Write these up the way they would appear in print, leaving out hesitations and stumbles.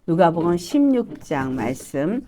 누가복음 16장 말씀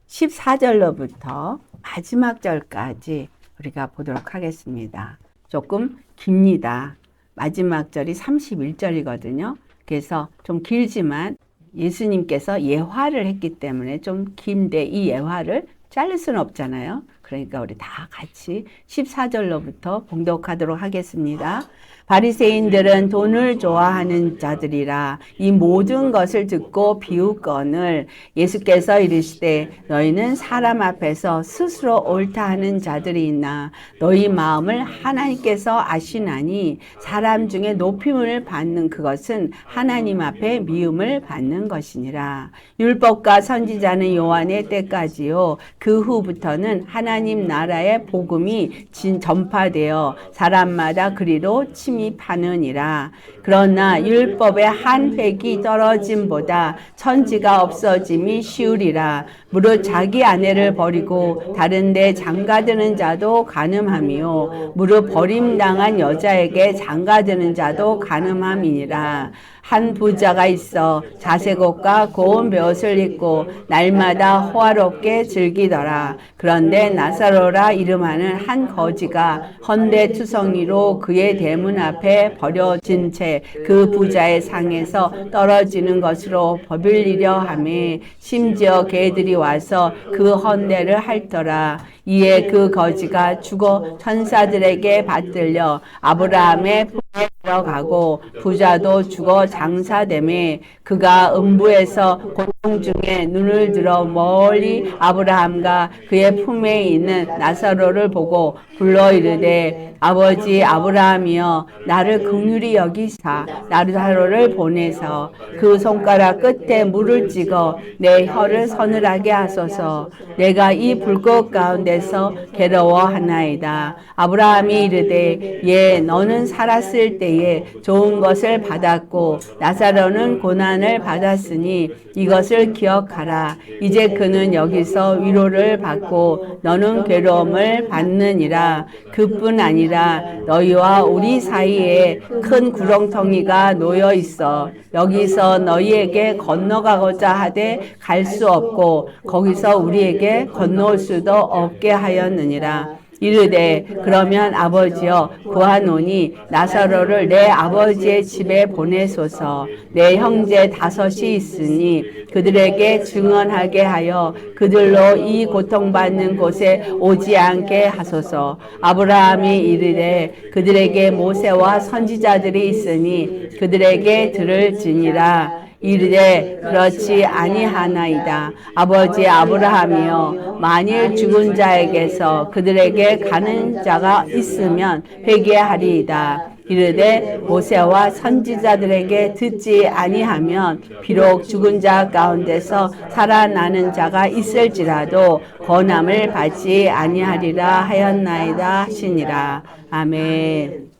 14절로부터 마지막 절까지 우리가 보도록 하겠습니다. 조금 깁니다. 마지막 절이 31절이거든요. 그래서 좀 길지만 예수님께서 예화를 했기 때문에 좀 긴데 이 예화를 자를 수는 없잖아요. 그러니까 우리 다 같이 14절로부터 봉독하도록 하겠습니다. 바리새인들은 돈을 좋아하는 자들이라 이 모든 것을 듣고 비웃거늘 예수께서 이르시되 너희는 사람 앞에서 스스로 옳다 하는 자들이 있나 너희 마음을 하나님께서 아시나니 사람 중에 높임을 받는 그것은 하나님 앞에 미움을 받는 것이니라. 율법과 선지자는 요한의 때까지요 그 후부터는 하나님 나라의 복음이 전파되어 사람마다 그리로 침입하느니라. 그러나 율법의 한 획이 떨어짐보다 천지가 없어짐이 쉬우리라. 무릇 자기 아내를 버리고 다른 데 장가드는 자도 간음함이요 무릇 버림당한 여자에게 장가드는 자도 간음함이니라. 한 부자가 있어 자색 옷과 고운 베옷을 입고 날마다 호화롭게 즐기더라. 그런데 나사로라 이름하는 한 거지가 헌데투성이로 그의 대문 앞에 버려진 채 그 부자의 상에서 떨어지는 것으로 버빌리려 하매 심지어 개들이 와서 그 헌데를 핥더라. 이에 그 거지가 죽어 천사들에게 받들려 아브라함의 품에 들어가고 부자도 죽어 장사되매 그가 음부에서 고통 중에 눈을 들어 멀리 아브라함과 그의 품에 있는 나사로를 보고 불러 이르되 아버지 아브라함이여 나를 긍휼히 여기사 나사로를 보내서 그 손가락 끝에 물을 찍어 내 혀를 서늘하게 하소서. 내가 이 불꽃 가운데서 괴로워하나이다. 아브라함이 이르되 예 너는 살았을 때에 좋은 것을 받았고 나사로는 고난을 받았으니 이것을 기억하라. 이제 그는 여기서 위로를 받고 너는 괴로움을 받느니라. 그뿐 아니라 너희와 우리 사이에 큰 구렁텅이가 놓여 있어 여기서 너희에게 건너가고자 하되 갈 수 없고 거기서 우리에게 건너올 수도 없게 하였느니라. 이르되 그러면 아버지여 구하노니 나사로를 내 아버지의 집에 보내소서. 내 형제 5이 있으니 그들에게 증언하게 하여 그들로 이 고통받는 곳에 오지 않게 하소서. 아브라함이 이르되 그들에게 모세와 선지자들이 있으니 그들에게 들을지니라. 이르되 그렇지 아니하나이다. 아버지 아브라함이여 만일 죽은 자에게서 그들에게 가는 자가 있으면 회개하리이다. 이르되 모세와 선지자들에게 듣지 아니하면 비록 죽은 자 가운데서 살아나는 자가 있을지라도 권함을 받지 아니하리라 하였나이다 하시니라. 아멘.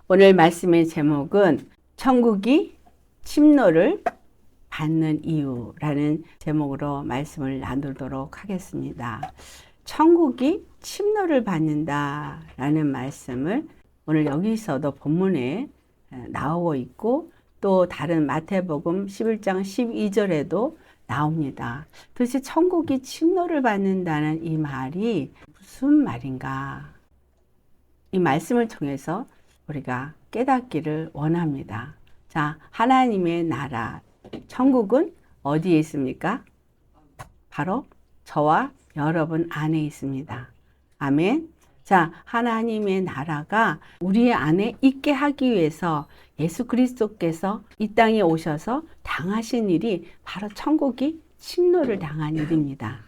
오늘 말씀의 제목은 천국이 침노를 받는 이유라는 제목으로 말씀을 나누도록 하겠습니다. 천국이 침노를 받는다라는 말씀을 오늘 여기서도 본문에 나오고 있고 또 다른 마태복음 11장 12절에도 나옵니다. 도대체 천국이 침노를 받는다는 이 말이 무슨 말인가? 이 말씀을 통해서 우리가 깨닫기를 원합니다. 자, 하나님의 나라, 천국은 어디에 있습니까? 바로 저와 여러분 안에 있습니다. 아멘. 자, 하나님의 나라가 우리 안에 있게 하기 위해서 예수 그리스도께서 이 땅에 오셔서 당하신 일이 바로 천국이 침노를 당한 일입니다.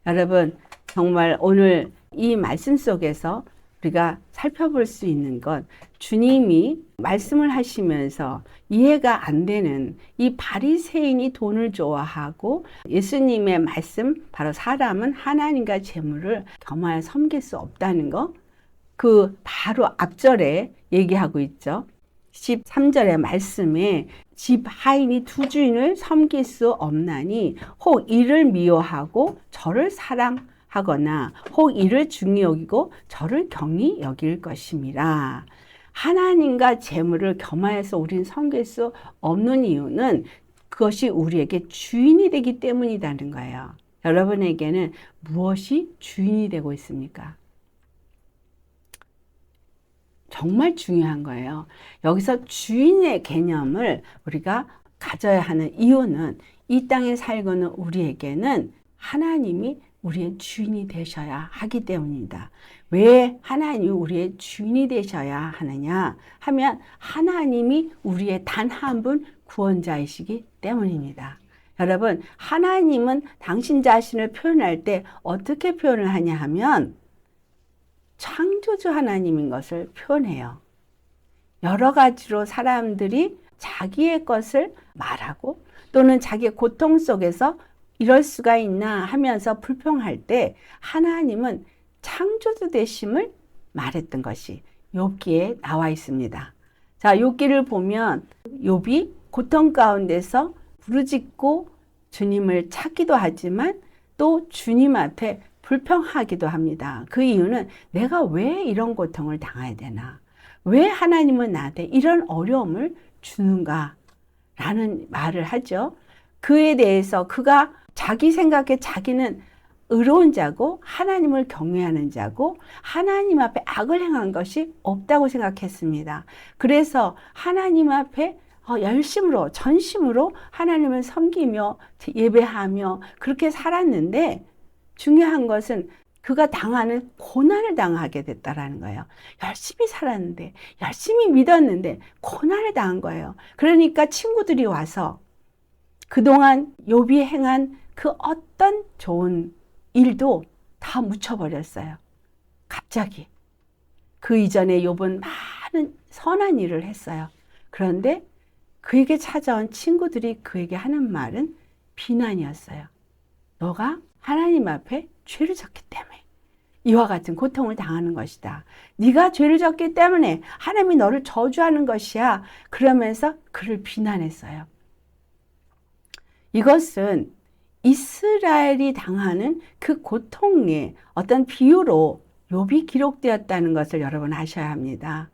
여러분, 정말 오늘 이 말씀 속에서 우리가 살펴볼 수 있는 건 주님이 말씀을 하시면서 이해가 안 되는 이 바리새인이 돈을 좋아하고 예수님의 말씀 바로 사람은 하나님과 재물을 겸하여 섬길 수 없다는 거 그 바로 앞절에 얘기하고 있죠. 13절의 말씀에 집 하인이 두 주인을 섬길 수 없나니 혹 이를 미워하고 저를 사랑하거나 혹 이를 중히 여기고 저를 경히 여길 것임이라. 하나님과 재물을 겸하여서 우리는 섬길 수 없는 이유는 그것이 우리에게 주인이 되기 때문이라는 거예요. 여러분에게는 무엇이 주인이 되고 있습니까? 정말 중요한 거예요. 여기서 주인의 개념을 우리가 가져야 하는 이유는 이 땅에 살고는 우리에게는 하나님이 우리의 주인이 되셔야 하기 때문입니다. 왜 하나님이 우리의 주인이 되셔야 하느냐 하면 하나님이 우리의 단 한 분 구원자이시기 때문입니다. 여러분, 하나님은 당신 자신을 표현할 때 어떻게 표현을 하냐 하면 창조주 하나님인 것을 표현해요. 여러 가지로 사람들이 자기의 것을 말하고 또는 자기의 고통 속에서 이럴 수가 있나 하면서 불평할 때 하나님은 창조주 되심을 말했던 것이 욥기에 나와 있습니다. 자, 욥기를 보면 욥이 고통 가운데서 부르짖고 주님을 찾기도 하지만 또 주님 앞에 불평하기도 합니다. 그 이유는 내가 왜 이런 고통을 당해야 되나? 왜 하나님은 나한테 이런 어려움을 주는가? 라는 말을 하죠. 그에 대해서 그가 자기 생각에 자기는 의로운 자고 하나님을 경외하는 자고 하나님 앞에 악을 행한 것이 없다고 생각했습니다. 그래서 하나님 앞에 열심으로 전심으로 하나님을 섬기며 예배하며 그렇게 살았는데 중요한 것은 그가 당하는 고난을 당하게 됐다라는 거예요. 열심히 살았는데 열심히 믿었는데 고난을 당한 거예요. 그러니까 친구들이 와서 그동안 욥이 행한 그 어떤 좋은 일도 다 묻혀버렸어요. 갑자기. 그 이전에 욥은 많은 선한 일을 했어요. 그런데 그에게 찾아온 친구들이 그에게 하는 말은 비난이었어요. 너가 하나님 앞에 죄를 졌기 때문에 이와 같은 고통을 당하는 것이다. 네가 죄를 졌기 때문에 하나님이 너를 저주하는 것이야. 그러면서 그를 비난했어요. 이것은 이스라엘이 당하는 그 고통의 어떤 비유로 욥이 기록되었다는 것을 여러분 아셔야 합니다.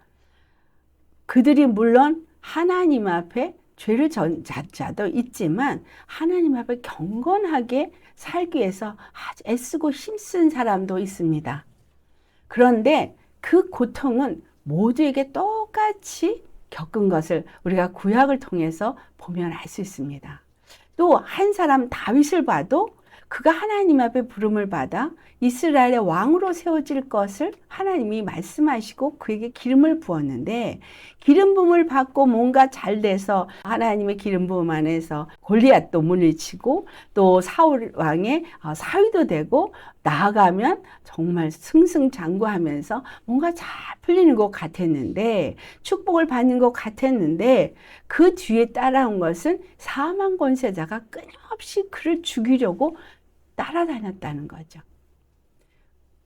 그들이 물론 하나님 앞에 죄를 전 자도 있지만 하나님 앞에 경건하게 살기 위해서 아주 애쓰고 힘쓴 사람도 있습니다. 그런데 그 고통은 모두에게 똑같이 겪은 것을 우리가 구약을 통해서 보면 알 수 있습니다. 또 한 사람 다윗을 봐도 그가 하나님 앞에 부름을 받아 이스라엘의 왕으로 세워질 것을 하나님이 말씀하시고 그에게 기름을 부었는데 기름 부음을 받고 뭔가 잘 돼서 하나님의 기름 부음 안에서 골리앗도 물리치고 또 사울 왕의 사위도 되고 나아가면 정말 승승장구하면서 뭔가 잘 풀리는 것 같았는데 축복을 받는 것 같았는데 그 뒤에 따라온 것은 사망 권세자가 끊임없이 그를 죽이려고 따라다녔다는 거죠.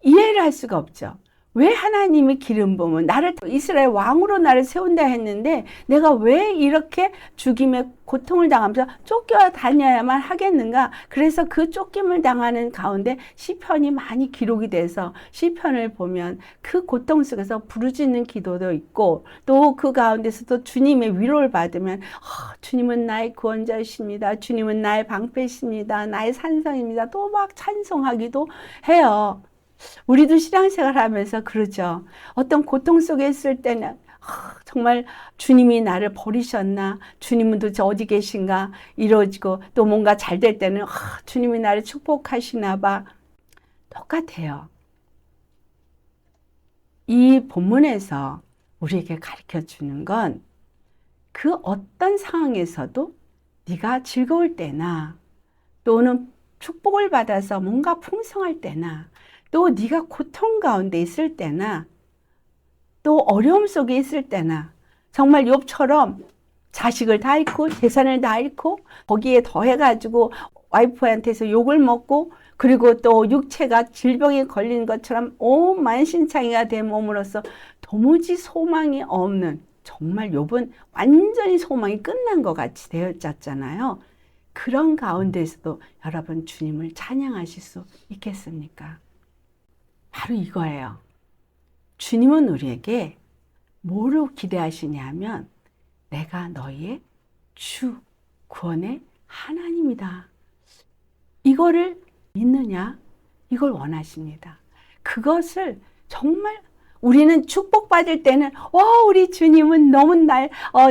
이해를 할 수가 없죠. 왜 하나님이 기름 부으면 나를 이스라엘 왕으로 나를 세운다 했는데 내가 왜 이렇게 죽임의 고통을 당하면서 쫓겨다녀야만 하겠는가? 그래서 그 쫓김을 당하는 가운데 시편이 많이 기록이 돼서 시편을 보면 그 고통 속에서 부르짖는 기도도 있고 또 그 가운데서도 주님의 위로를 받으면 주님은 나의 구원자이십니다. 주님은 나의 방패이십니다. 나의 산성입니다. 또 막 찬송하기도 해요. 우리도 신앙생활 하면서 그러죠. 어떤 고통 속에 있을 때는 정말 주님이 나를 버리셨나? 주님은 도대체 어디 계신가? 이러지고 또 뭔가 잘 될 때는 주님이 나를 축복하시나 봐. 똑같아요. 이 본문에서 우리에게 가르쳐 주는 건 그 어떤 상황에서도 네가 즐거울 때나 또는 축복을 받아서 뭔가 풍성할 때나 또 네가 고통 가운데 있을 때나 또 어려움 속에 있을 때나 정말 욥처럼 자식을 다 잃고 재산을 다 잃고 거기에 더해가지고 와이프한테서 욕을 먹고 그리고 또 육체가 질병에 걸린 것처럼 온 만신창이가 된 몸으로서 도무지 소망이 없는 정말 욥은 완전히 소망이 끝난 것 같이 되어졌잖아요. 그런 가운데서도 여러분 주님을 찬양하실 수 있겠습니까? 바로 이거예요. 주님은 우리에게 뭐로 기대하시냐 하면 내가 너희의 주, 구원의 하나님이다. 이거를 믿느냐? 이걸 원하십니다. 그것을 정말 우리는 축복받을 때는 우리 주님은 너무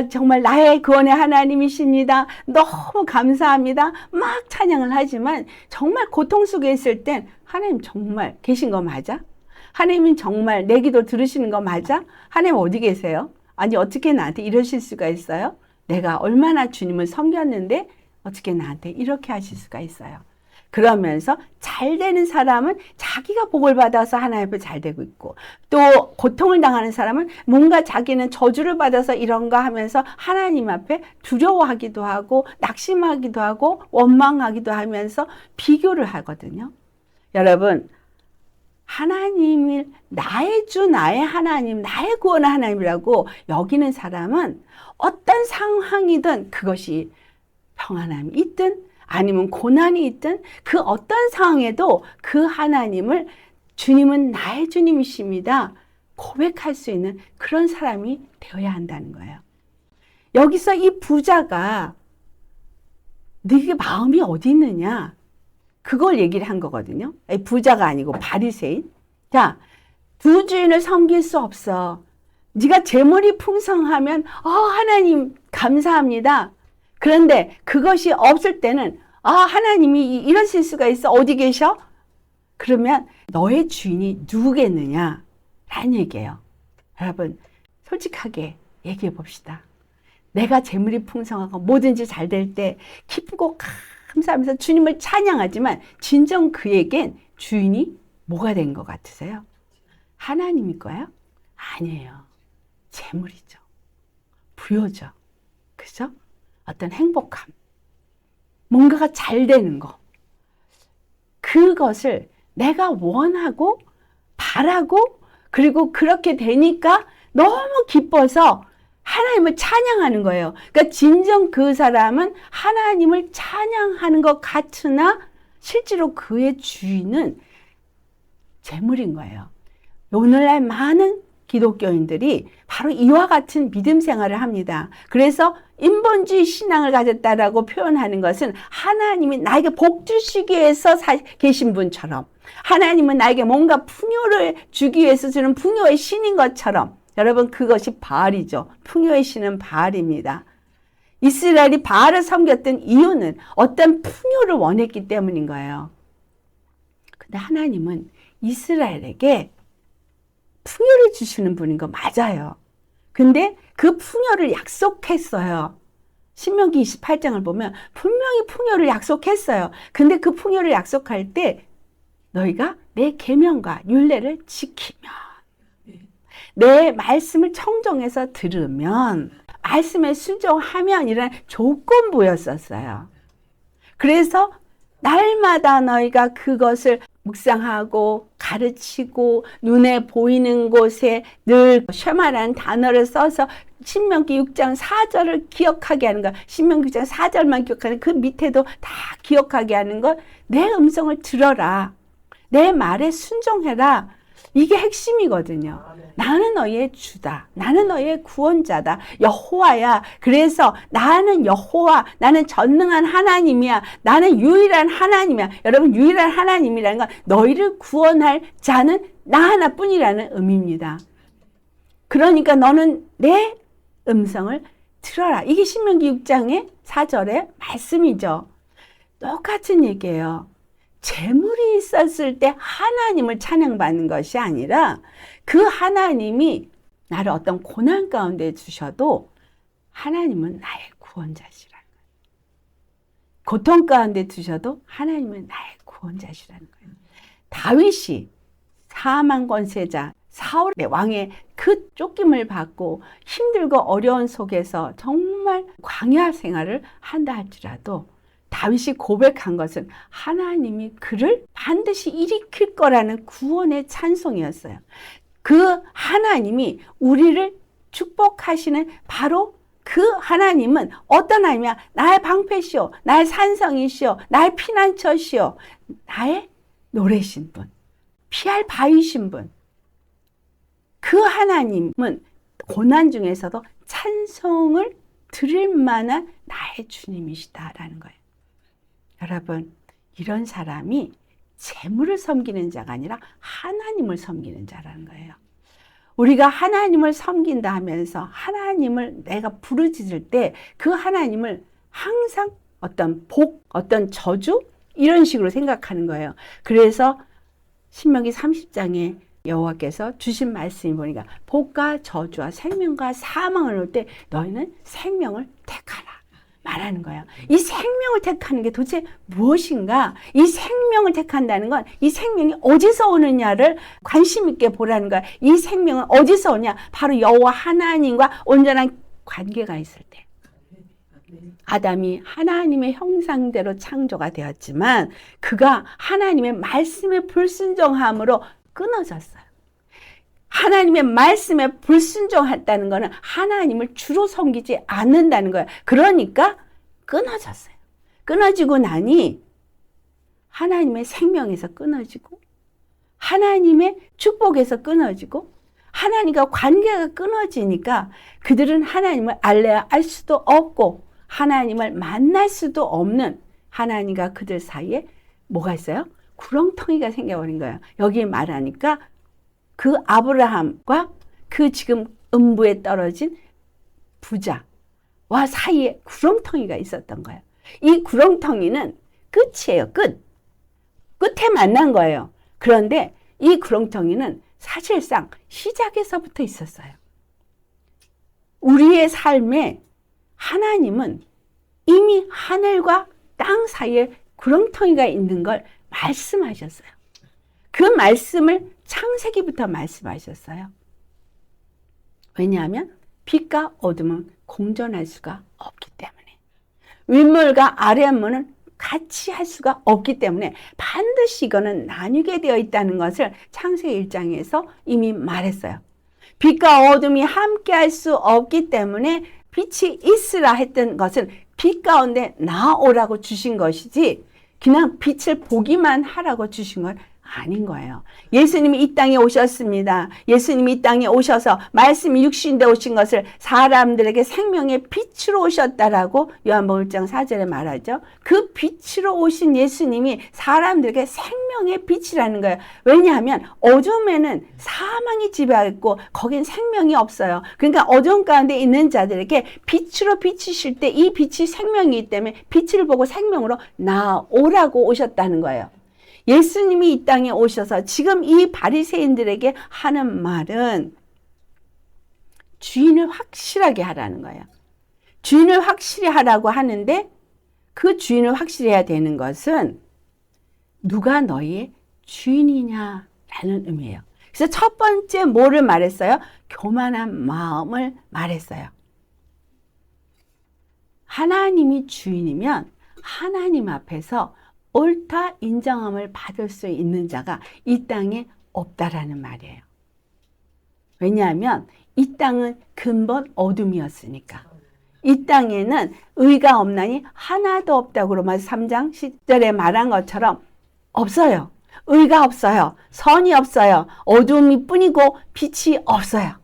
정말 나의 구원의 하나님이십니다. 너무 감사합니다. 막 찬양을 하지만 정말 고통 속에 있을 땐 하나님 정말 계신 거 맞아? 하나님은 정말 내 기도 들으시는 거 맞아? 하나님 어디 계세요? 아니 어떻게 나한테 이러실 수가 있어요? 내가 얼마나 주님을 섬겼는데 어떻게 나한테 이렇게 하실 수가 있어요? 그러면서 잘 되는 사람은 자기가 복을 받아서 하나님 앞에 잘 되고 있고, 또 고통을 당하는 사람은 뭔가 자기는 저주를 받아서 이런가 하면서 하나님 앞에 두려워하기도 하고 낙심하기도 하고 원망하기도 하면서 비교를 하거든요. 여러분, 하나님을 나의 주, 나의 하나님, 나의 구원의 하나님이라고 여기는 사람은 어떤 상황이든, 그것이 평안함이 있든 아니면 고난이 있든 그 어떤 상황에도 그 하나님을, 주님은 나의 주님이십니다, 고백할 수 있는 그런 사람이 되어야 한다는 거예요. 여기서 이 부자가 네게 마음이 어디 있느냐, 그걸 얘기를 한 거거든요. 부자가 아니고 바리새인. 자, 두 주인을 섬길 수 없어. 네가 재물이 풍성하면 하나님 감사합니다. 그런데 그것이 없을 때는 하나님이 이러실 수가 있어. 어디 계셔? 그러면 너의 주인이 누구겠느냐? 라는 얘기예요. 여러분, 솔직하게 얘기해 봅시다. 내가 재물이 풍성하고 뭐든지 잘 될 때 기쁘고 감사하면서 주님을 찬양하지만 진정 그에겐 주인이 뭐가 된 것 같으세요? 하나님일 거예요? 아니에요. 재물이죠. 부여죠. 그죠? 어떤 행복함, 뭔가가 잘 되는 거, 그것을 내가 원하고 바라고, 그리고 그렇게 되니까 너무 기뻐서 하나님을 찬양하는 거예요. 그러니까 진정 그 사람은 하나님을 찬양하는 것 같으나 실제로 그의 주인은 재물인 거예요. 오늘날 많은 기독교인들이 바로 이와 같은 믿음 생활을 합니다. 그래서 인본주의 신앙을 가졌다라고 표현하는 것은 하나님이 나에게 복 주시기 위해서 계신 분처럼, 하나님은 나에게 뭔가 풍요를 주기 위해서 주는 풍요의 신인 것처럼. 여러분, 그것이 바알이죠. 풍요의 신은 바알입니다. 이스라엘이 바알을 섬겼던 이유는 어떤 풍요를 원했기 때문인 거예요. 근데 하나님은 이스라엘에게 풍요를 주시는 분인 거 맞아요. 근데 그 풍요를 약속했어요. 신명기 28장을 보면 분명히 풍요를 약속했어요. 근데 그 풍요를 약속할 때 너희가 내 계명과 율례를 지키면, 내 말씀을 청정해서 들으면, 말씀에 순종하면, 이런 조건부였었어요. 그래서 날마다 너희가 그것을 묵상하고 가르치고 눈에 보이는 곳에 늘 쉐마라는 단어를 써서 신명기 6장 4절을 기억하게 하는 것, 신명기 6장 4절만 기억하는, 그 밑에도 다 기억하게 하는 것, 내 음성을 들어라, 내 말에 순종해라. 이게 핵심이거든요. 나는 너의 주다. 나는 너의 구원자다. 여호와야. 그래서 나는 여호와, 나는 전능한 하나님이야. 나는 유일한 하나님이야. 여러분, 유일한 하나님이라는 건 너희를 구원할 자는 나 하나뿐이라는 의미입니다. 그러니까 너는 내 음성을 들어라. 이게 신명기 6장의 4절의 말씀이죠. 똑같은 얘기예요. 재물이 있었을 때 하나님을 찬양받는 것이 아니라 그 하나님이 나를 어떤 고난 가운데 주셔도 하나님은 나의 구원자시라는 거예요. 고통 가운데 두셔도 하나님은 나의 구원자시라는 거예요. 다윗이 사망 권세자 사울의 왕의 그 쫓김을 받고 힘들고 어려운 속에서 정말 광야 생활을 한다 할지라도 다윗이 고백한 것은 하나님이 그를 반드시 일으킬 거라는 구원의 찬송이었어요. 그 하나님이 우리를 축복하시는 바로 그 하나님은 어떤 하나님이야? 나의 방패시오, 나의 산성이시오, 나의 피난처시오, 나의 노래신 분, 피할 바위신 분. 그 하나님은 고난 중에서도 찬송을 드릴 만한 나의 주님이시다라는 거예요. 여러분, 이런 사람이 재물을 섬기는 자가 아니라 하나님을 섬기는 자라는 거예요. 우리가 하나님을 섬긴다 하면서 하나님을 내가 부르짖을 때 그 하나님을 항상 어떤 복, 어떤 저주 이런 식으로 생각하는 거예요. 그래서 신명기 30장에 여호와께서 주신 말씀이 보니까 복과 저주와 생명과 사망을 놓을 때 너희는 생명을 택하라 말하는 거예요. 이 생명을 택하는 게 도대체 무엇인가? 이 생명을 택한다는 건 이 생명이 어디서 오느냐를 관심 있게 보라는 거야. 이 생명은 어디서 오냐? 바로 여호와 하나님과 온전한 관계가 있을 때. 아담이 하나님의 형상대로 창조가 되었지만 그가 하나님의 말씀에 불순종함으로 끊어졌어요. 하나님의 말씀에 불순종했다는 것은 하나님을 주로 섬기지 않는다는 거예요. 그러니까 끊어졌어요. 끊어지고 나니 하나님의 생명에서 끊어지고 하나님의 축복에서 끊어지고 하나님과 관계가 끊어지니까 그들은 하나님을 알래야 알 수도 없고 하나님을 만날 수도 없는 하나님과 그들 사이에 뭐가 있어요? 구렁텅이가 생겨버린 거예요. 여기 말하니까 그 아브라함과 그 지금 음부에 떨어진 부자와 사이에 구렁텅이가 있었던 거예요. 이 구렁텅이는 끝이에요. 끝에 만난 거예요. 그런데 이 구렁텅이는 사실상 시작에서부터 있었어요. 우리의 삶에 하나님은 이미 하늘과 땅 사이에 구렁텅이가 있는 걸 말씀하셨어요. 그 말씀을 창세기부터 말씀하셨어요. 왜냐하면 빛과 어둠은 공존할 수가 없기 때문에 윗물과 아랫물은 같이 할 수가 없기 때문에 반드시 이거는 나뉘게 되어 있다는 것을 창세기 1장에서 이미 말했어요. 빛과 어둠이 함께 할 수 없기 때문에 빛이 있으라 했던 것은 빛 가운데 나오라고 주신 것이지 그냥 빛을 보기만 하라고 주신 건 아닌 거예요. 예수님이 이 땅에 오셨습니다. 예수님이 이 땅에 오셔서 말씀이 육신돼 오신 것을 사람들에게 생명의 빛으로 오셨다라고 요한복음 1장 4절에 말하죠. 그 빛으로 오신 예수님이 사람들에게 생명의 빛이라는 거예요. 왜냐하면 어둠에는 사망이 지배하고 거긴 생명이 없어요. 그러니까 어둠 가운데 있는 자들에게 빛으로 비치실 때 이 빛이 생명이기 때문에 빛을 보고 생명으로 나오라고 오셨다는 거예요. 예수님이 이 땅에 오셔서 지금 이 바리새인들에게 하는 말은 주인을 확실하게 하라는 거예요. 주인을 확실히 하라고 하는데 그 주인을 확실히 해야 되는 것은 누가 너희의 주인이냐라는 의미예요. 그래서 첫 번째 뭐를 말했어요? 교만한 마음을 말했어요. 하나님이 주인이면 하나님 앞에서 옳다 인정함을 받을 수 있는 자가 이 땅에 없다라는 말이에요. 왜냐하면 이 땅은 근본 어둠이었으니까. 이 땅에는 의가 없나니 하나도 없다고 로마서 3장 10절에 말한 것처럼 없어요. 의가 없어요. 선이 없어요. 어둠이 뿐이고 빛이 없어요.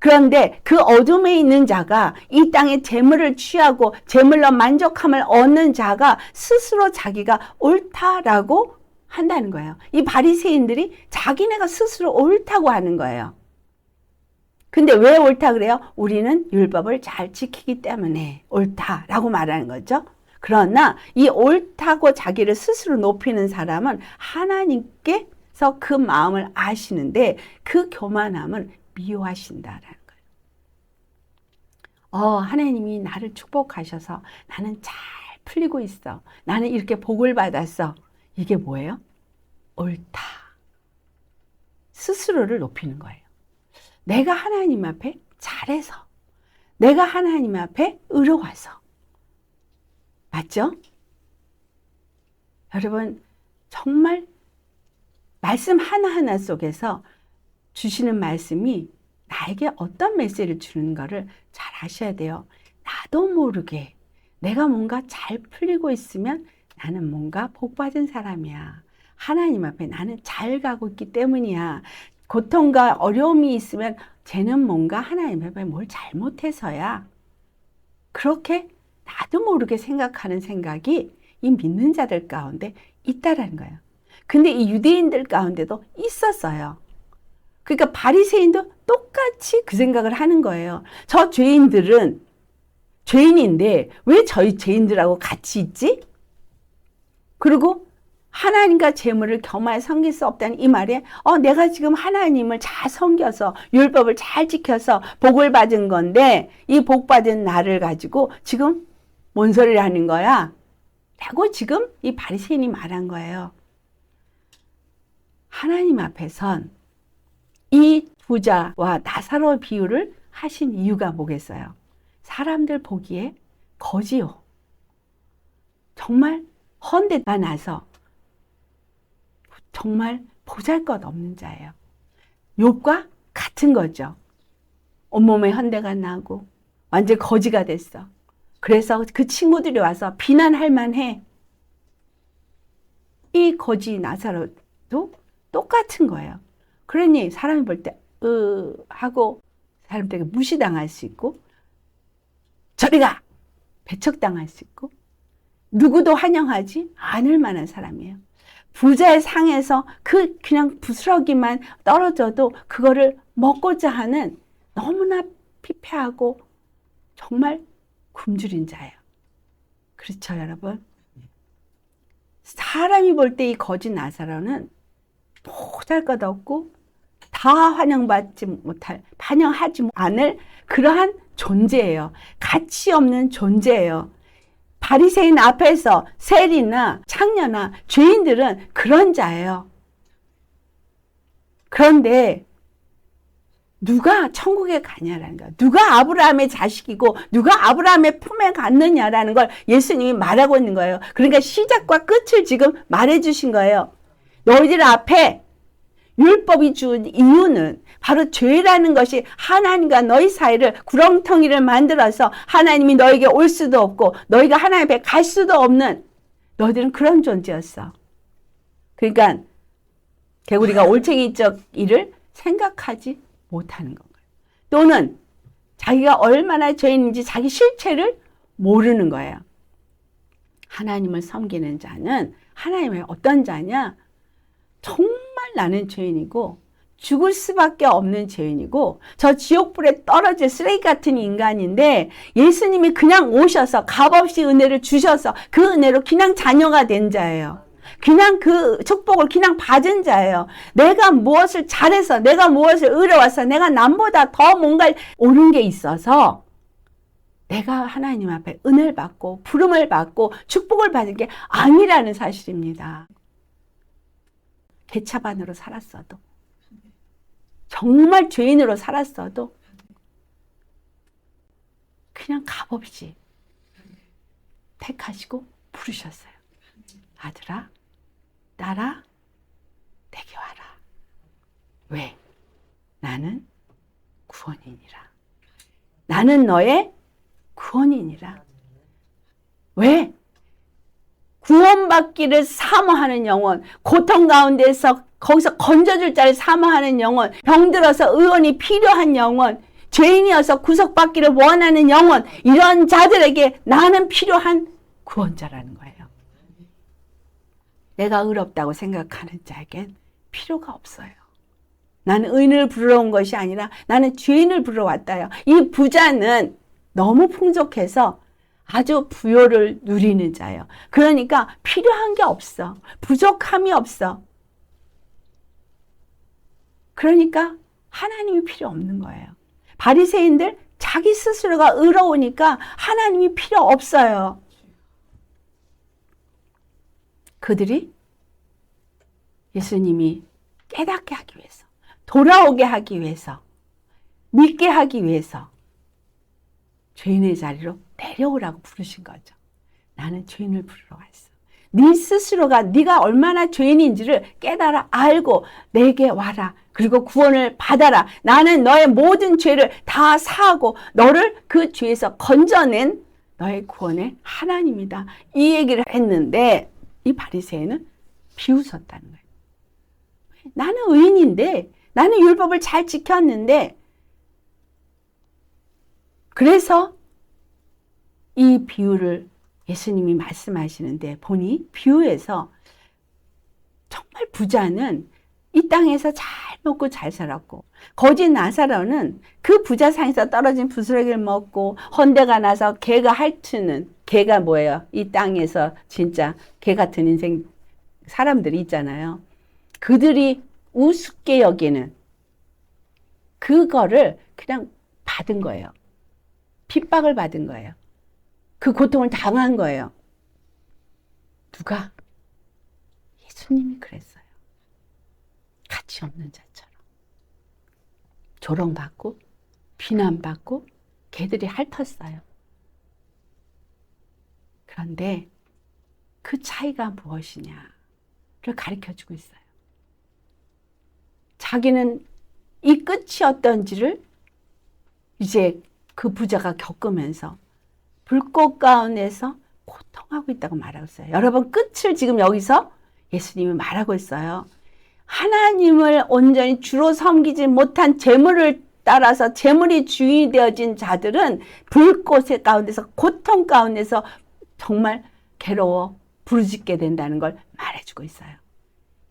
그런데 그 어둠에 있는 자가 이 땅의 재물을 취하고 재물로 만족함을 얻는 자가 스스로 자기가 옳다라고 한다는 거예요. 이 바리새인들이 자기네가 스스로 옳다고 하는 거예요. 근데 왜 옳다 그래요? 우리는 율법을 잘 지키기 때문에 옳다라고 말하는 거죠. 그러나 이 옳다고 자기를 스스로 높이는 사람은 하나님께서 그 마음을 아시는데 그 교만함을 미워하신다라는 거예요. 하나님이 나를 축복하셔서 나는 잘 풀리고 있어. 나는 이렇게 복을 받았어. 이게 뭐예요? 옳다. 스스로를 높이는 거예요. 내가 하나님 앞에 잘해서, 내가 하나님 앞에 의로워서. 맞죠? 여러분, 정말 말씀 하나하나 속에서 주시는 말씀이 나에게 어떤 메시지를 주는 거를 잘 아셔야 돼요. 나도 모르게 내가 뭔가 잘 풀리고 있으면 나는 뭔가 복받은 사람이야. 하나님 앞에 나는 잘 가고 있기 때문이야. 고통과 어려움이 있으면 쟤는 뭔가 하나님 앞에 뭘 잘못해서야. 그렇게 나도 모르게 생각하는 생각이 이 믿는 자들 가운데 있다라는 거예요. 근데 이 유대인들 가운데도 있었어요. 그러니까 바리새인도 똑같이 그 생각을 하는 거예요. 저 죄인들은 죄인인데 왜 저희 죄인들하고 같이 있지? 그리고 하나님과 재물을 겸하여 섬길 수 없다는 이 말에 내가 지금 하나님을 잘 섬겨서 율법을 잘 지켜서 복을 받은 건데 이 복 받은 나를 가지고 지금 뭔 소리를 하는 거야? 라고 지금 이 바리새인이 말한 거예요. 하나님 앞에선 이 부자와 나사로 비유를 하신 이유가 뭐겠어요? 사람들 보기에 거지요. 정말 헌데가 나서 정말 보잘것없는 자예요. 욥과 같은 거죠. 온몸에 헌데가 나고 완전 거지가 됐어. 그래서 그 친구들이 와서 비난할 만해. 이 거지 나사로도 똑같은 거예요. 그러니 사람이 볼 때 하고 사람들에게 무시당할 수 있고 저리 가! 배척당할 수 있고 누구도 환영하지 않을 만한 사람이에요. 부자의 상에서 그냥 부스러기만 떨어져도 그거를 먹고자 하는 너무나 피폐하고 정말 굶주린 자예요. 그렇죠, 여러분? 사람이 볼 때 이 거지 나사로는 보잘것없고 다 환영받지 못할, 환영하지 않을 그러한 존재예요. 가치 없는 존재예요. 바리새인 앞에서 세리나 창녀나 죄인들은 그런 자예요. 그런데 누가 천국에 가냐라는 거야. 누가 아브라함의 자식이고 누가 아브라함의 품에 갔느냐라는 걸 예수님이 말하고 있는 거예요. 그러니까 시작과 끝을 지금 말해 주신 거예요. 너희들 앞에 율법이 준 이유는 바로 죄라는 것이 하나님과 너희 사이를 구렁텅이를 만들어서 하나님이 너에게 올 수도 없고 너희가 하나님 앞에 갈 수도 없는 너희들은 그런 존재였어. 그러니까 개구리가 올챙이적 일을 생각하지 못하는 건가요. 또는 자기가 얼마나 죄인인지 자기 실체를 모르는 거예요. 하나님을 섬기는 자는 하나님의 어떤 자냐? 정말 나는 죄인이고 죽을 수밖에 없는 죄인이고 저 지옥불에 떨어질 쓰레기 같은 인간인데 예수님이 그냥 오셔서 값없이 은혜를 주셔서 그 은혜로 그냥 자녀가 된 자예요. 그냥 그 축복을 그냥 받은 자예요. 내가 무엇을 잘해서 내가 무엇을 의로워서 내가 남보다 더 뭔가 옳은 게 있어서 내가 하나님 앞에 은혜를 받고 부름을 받고 축복을 받은 게 아니라는 사실입니다. 개차반으로 살았어도 정말 죄인으로 살았어도 그냥 값없이 택하시고 부르셨어요. 아들아, 딸아, 내게 와라. 왜? 나는 구원이니라. 나는 너의 구원이니라. 왜? 구원받기를 사모하는 영혼, 고통 가운데서 거기서 건져줄 자를 사모하는 영혼, 병들어서 의원이 필요한 영혼, 죄인이어서 구속받기를 원하는 영혼, 이런 자들에게 나는 필요한 구원자라는 거예요. 내가 의롭다고 생각하는 자에겐 필요가 없어요. 나는 의인을 부르러 온 것이 아니라 나는 죄인을 부르러 왔다요. 이 부자는 너무 풍족해서 아주 부요를 누리는 자예요. 그러니까 필요한 게 없어. 부족함이 없어. 그러니까 하나님이 필요 없는 거예요. 바리새인들 자기 스스로가 의로우니까 하나님이 필요 없어요. 그들이 예수님이 깨닫게 하기 위해서, 돌아오게 하기 위해서, 믿게 하기 위해서 죄인의 자리로 내려오라고 부르신 거죠. 나는 죄인을 부르러 왔어. 네 스스로가 네가 얼마나 죄인인지를 깨달아 알고 내게 와라. 그리고 구원을 받아라. 나는 너의 모든 죄를 다 사하고 너를 그 죄에서 건져낸 너의 구원의 하나님이다. 이 얘기를 했는데 이 바리새인은 비웃었다는 거예요. 나는 의인인데, 나는 율법을 잘 지켰는데, 그래서 이 비유를 예수님이 말씀하시는데 보니 비유에서 정말 부자는 이 땅에서 잘 먹고 잘 살았고 거지 나사로는 그 부자 상에서 떨어진 부스러기를 먹고 헌데가 나서 개가 핥는, 개가 뭐예요? 이 땅에서 진짜 개 같은 인생 사람들이 있잖아요. 그들이 우습게 여기는 그거를 그냥 받은 거예요. 핍박을 받은 거예요. 그 고통을 당한 거예요. 누가? 예수님이 그랬어요. 가치 없는 자처럼. 조롱받고 비난받고 개들이 핥았어요. 그런데 그 차이가 무엇이냐를 가르쳐주고 있어요. 자기는 이 끝이 어떤지를 이제 그 부자가 겪으면서 불꽃 가운데서 고통하고 있다고 말하고 있어요. 여러분, 끝을 지금 여기서 예수님이 말하고 있어요. 하나님을 온전히 주로 섬기지 못한 재물을 따라서 재물이 주인이 되어진 자들은 불꽃의 가운데서 고통 가운데서 정말 괴로워 부르짖게 된다는 걸 말해주고 있어요.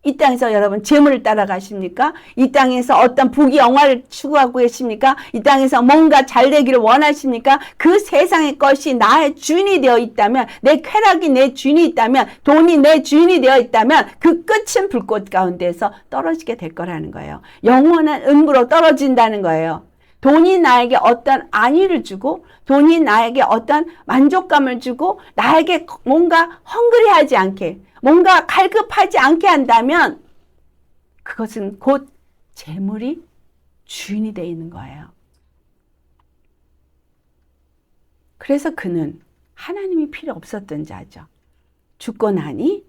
이 땅에서 여러분 재물을 따라가십니까? 이 땅에서 어떤 부귀 영화를 추구하고 계십니까? 이 땅에서 뭔가 잘 되기를 원하십니까? 그 세상의 것이 나의 주인이 되어 있다면, 내 쾌락이 내 주인이 있다면, 돈이 내 주인이 되어 있다면 그 끝은 불꽃 가운데서 떨어지게 될 거라는 거예요. 영원한 음부로 떨어진다는 거예요. 돈이 나에게 어떤 안위를 주고 돈이 나에게 어떤 만족감을 주고 나에게 뭔가 헝그리하지 않게, 뭔가 갈급하지 않게 한다면 그것은 곧 재물이 주인이 되어 있는 거예요. 그래서 그는 하나님이 필요 없었던 자죠. 죽고 나니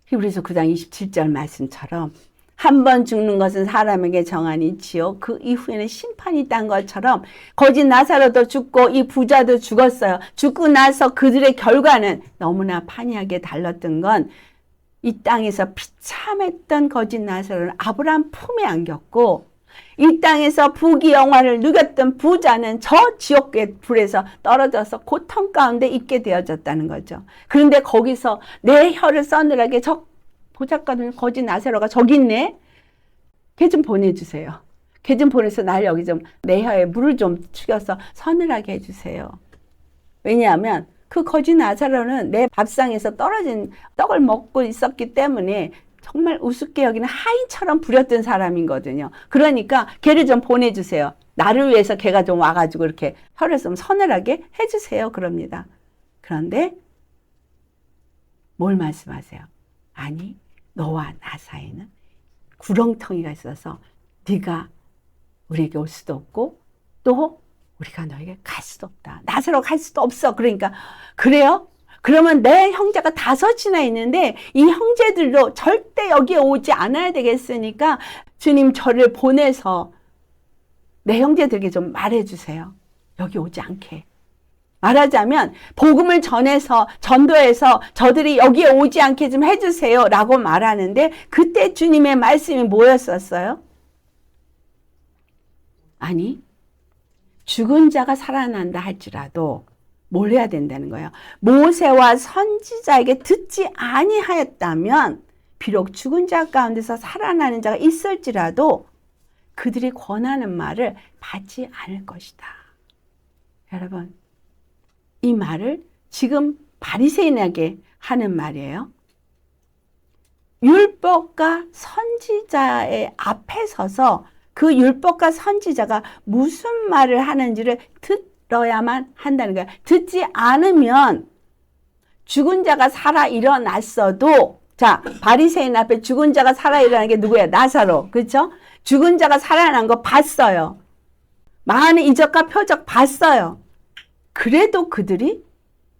히브리서 9장 27절 말씀처럼 한 번 죽는 것은 사람에게 정한 이치요 그 이후에는 심판이 있다는 것처럼 거짓 나사로도 죽고 이 부자도 죽었어요. 죽고 나서 그들의 결과는 너무나 판이하게 달랐던 건 이 땅에서 비참했던 거짓 나사로는 아브라함 품에 안겼고 이 땅에서 부귀 영화를 누렸던 부자는 저 지옥의 불에서 떨어져서 고통 가운데 있게 되어졌다는 거죠. 그런데 거기서 내 혀를 서늘하게 저 보잘것없는 거짓 나사로가 저기 있네. 걔 좀 보내주세요. 걔 좀 보내서 날 여기 좀 내 혀에 물을 좀 축여서 서늘하게 해주세요. 왜냐하면 그 거짓 나사로는 내 밥상에서 떨어진 떡을 먹고 있었기 때문에 정말 우습게 여기는 하인처럼 부렸던 사람이거든요. 그러니까 걔를 좀 보내주세요. 나를 위해서 걔가 좀 와가지고 이렇게 혀를 좀 서늘하게 해주세요. 그럽니다. 그런데 뭘 말씀하세요? 아니, 너와 나 사이는 구렁텅이가 있어서 네가 우리에게 올 수도 없고 또 우리가 너에게 갈 수도 없다. 나사로 갈 수도 없어. 그러니까 그래요? 그러면 내 형제가 5이나 있는데 이 형제들도 절대 여기에 오지 않아야 되겠으니까 주님 저를 보내서 내 형제들에게 좀 말해주세요. 여기 오지 않게. 말하자면 복음을 전해서 전도해서 저들이 여기에 오지 않게 좀 해주세요 라고 말하는데 그때 주님의 말씀이 뭐였었어요? 아니, 죽은 자가 살아난다 할지라도 뭘 해야 된다는 거예요. 모세와 선지자에게 듣지 아니하였다면 비록 죽은 자 가운데서 살아나는 자가 있을지라도 그들이 권하는 말을 받지 않을 것이다. 여러분, 이 말을 지금 바리새인에게 하는 말이에요. 율법과 선지자의 앞에 서서 그 율법과 선지자가 무슨 말을 하는지를 들어야만 한다는 거예요. 듣지 않으면 죽은 자가 살아 일어났어도, 자, 바리새인 앞에 죽은 자가 살아 일어난 게 누구예요? 나사로. 그렇죠? 죽은 자가 살아난 거 봤어요. 많은 이적과 표적 봤어요. 그래도 그들이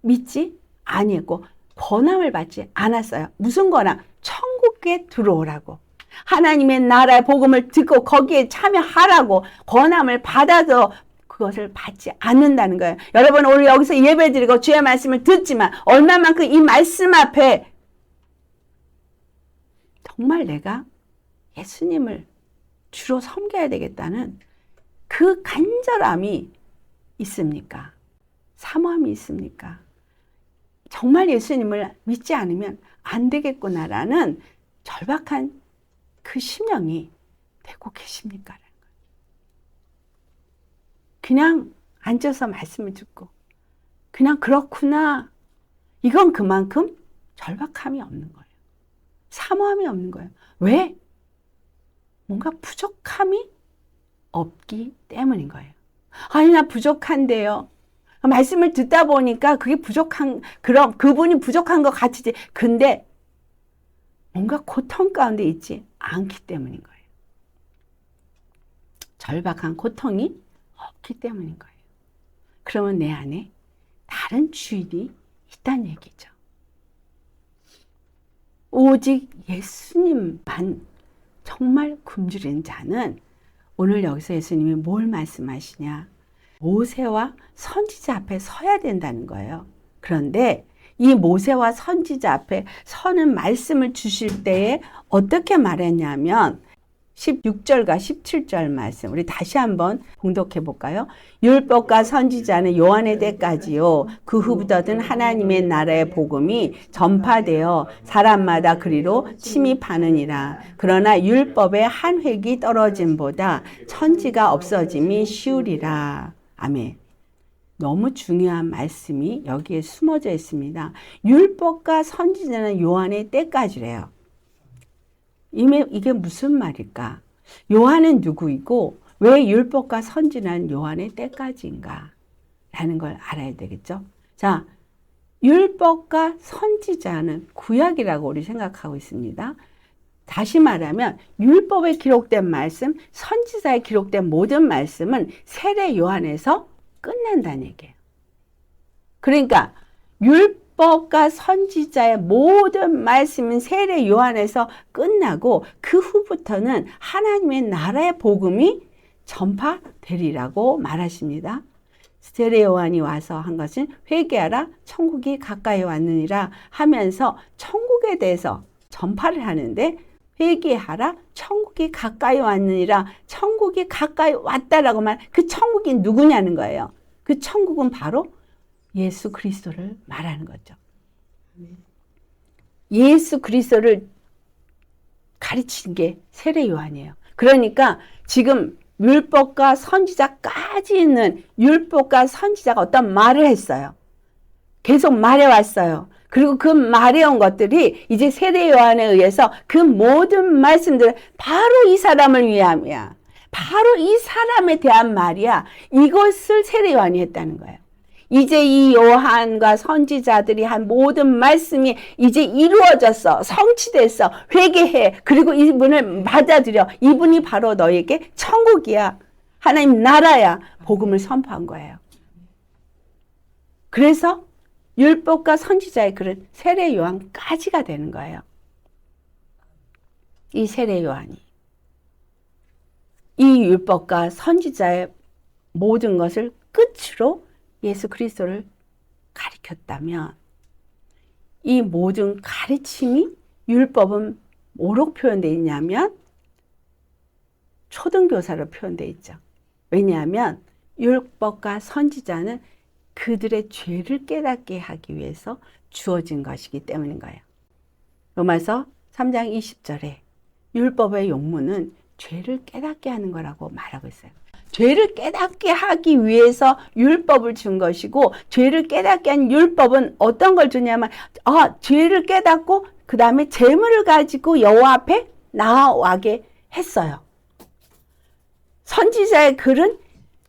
믿지 아니했고 권함을 받지 않았어요. 무슨 권함? 천국에 들어오라고. 하나님의 나라의 복음을 듣고 거기에 참여하라고 권함을 받아도 그것을 받지 않는다는 거예요. 여러분, 오늘 여기서 예배드리고 주의 말씀을 듣지만 얼마만큼 이 말씀 앞에 정말 내가 예수님을 주로 섬겨야 되겠다는 그 간절함이 있습니까? 사모함이 있습니까? 정말 예수님을 믿지 않으면 안 되겠구나라는 절박한 그 심령이 되고 계십니까? 그냥 앉아서 말씀을 듣고 그냥 그렇구나. 이건 그만큼 절박함이 없는 거예요. 사모함이 없는 거예요. 왜? 뭔가 부족함이 없기 때문인 거예요. 아니, 나 부족한데요. 말씀을 듣다 보니까 그게 부족한, 그럼 그분이 부족한 것 같지. 근데 뭔가 고통 가운데 있지 않기 때문인 거예요. 절박한 고통이 없기 때문인 거예요. 그러면 내 안에 다른 주인이 있다는 얘기죠. 오직 예수님만 정말 굶주린 자는 오늘 여기서 예수님이 뭘 말씀하시냐? 모세와 선지자 앞에 서야 된다는 거예요. 그런데 이 모세와 선지자 앞에 서는 말씀을 주실 때에 어떻게 말했냐면 16절과 17절 말씀 우리 다시 한번 봉독해 볼까요? 율법과 선지자는 요한의 때까지요. 그 후부터는 하나님의 나라의 복음이 전파되어 사람마다 그리로 침입하느니라. 그러나 율법의 한 획이 떨어짐보다 천지가 없어짐이 쉬우리라. 아멘. 너무 중요한 말씀이 여기에 숨어져 있습니다. 율법과 선지자는 요한의 때까지래요. 이게 무슨 말일까? 요한은 누구이고 왜 율법과 선지자는 요한의 때까지인가? 라는 걸 알아야 되겠죠. 자, 율법과 선지자는 구약이라고 우리 생각하고 있습니다. 다시 말하면 율법에 기록된 말씀, 선지자에 기록된 모든 말씀은 세례 요한에서 끝난다는 얘기예요. 그러니까 율법과 선지자의 모든 말씀은 세례 요한에서 끝나고 그 후부터는 하나님의 나라의 복음이 전파되리라고 말하십니다. 세례 요한이 와서 한 것은 회개하라 천국이 가까이 왔느니라 하면서 천국에 대해서 전파를 하는데 회개하라 천국이 가까이 왔느니라 천국이 가까이 왔다라고 말 그 천국이 누구냐는 거예요. 그 천국은 바로 예수 그리스도를 말하는 거죠. 예수 그리스도를 가르친 게 세례 요한이에요. 그러니까 지금 율법과 선지자까지 있는 율법과 선지자가 어떤 말을 했어요. 계속 말해왔어요. 그리고 그 말해온 것들이 이제 세례 요한에 의해서 그 모든 말씀들은 바로 이 사람을 위함이야. 바로 이 사람에 대한 말이야. 이것을 세례 요한이 했다는 거예요. 이제 이 요한과 선지자들이 한 모든 말씀이 이제 이루어졌어. 성취됐어. 회개해. 그리고 이분을 받아들여. 이분이 바로 너에게 천국이야. 하나님 나라야. 복음을 선포한 거예요. 그래서 율법과 선지자의 글은 세례 요한까지가 되는 거예요. 이 세례 요한이 이 율법과 선지자의 모든 것을 끝으로 예수 그리스도를 가리켰다면 이 모든 가르침이 율법은 뭐로 표현되어 있냐면 초등교사로 표현되어 있죠. 왜냐하면 율법과 선지자는 그들의 죄를 깨닫게 하기 위해서 주어진 것이기 때문인 거예요. 로마서 3장 20절에 율법의 용무는 죄를 깨닫게 하는 거라고 말하고 있어요. 죄를 깨닫게 하기 위해서 율법을 준 것이고 죄를 깨닫게 한 율법은 어떤 걸 주냐면 죄를 깨닫고 그 다음에 재물을 가지고 여호와 앞에 나아가게 했어요. 선지자의 글은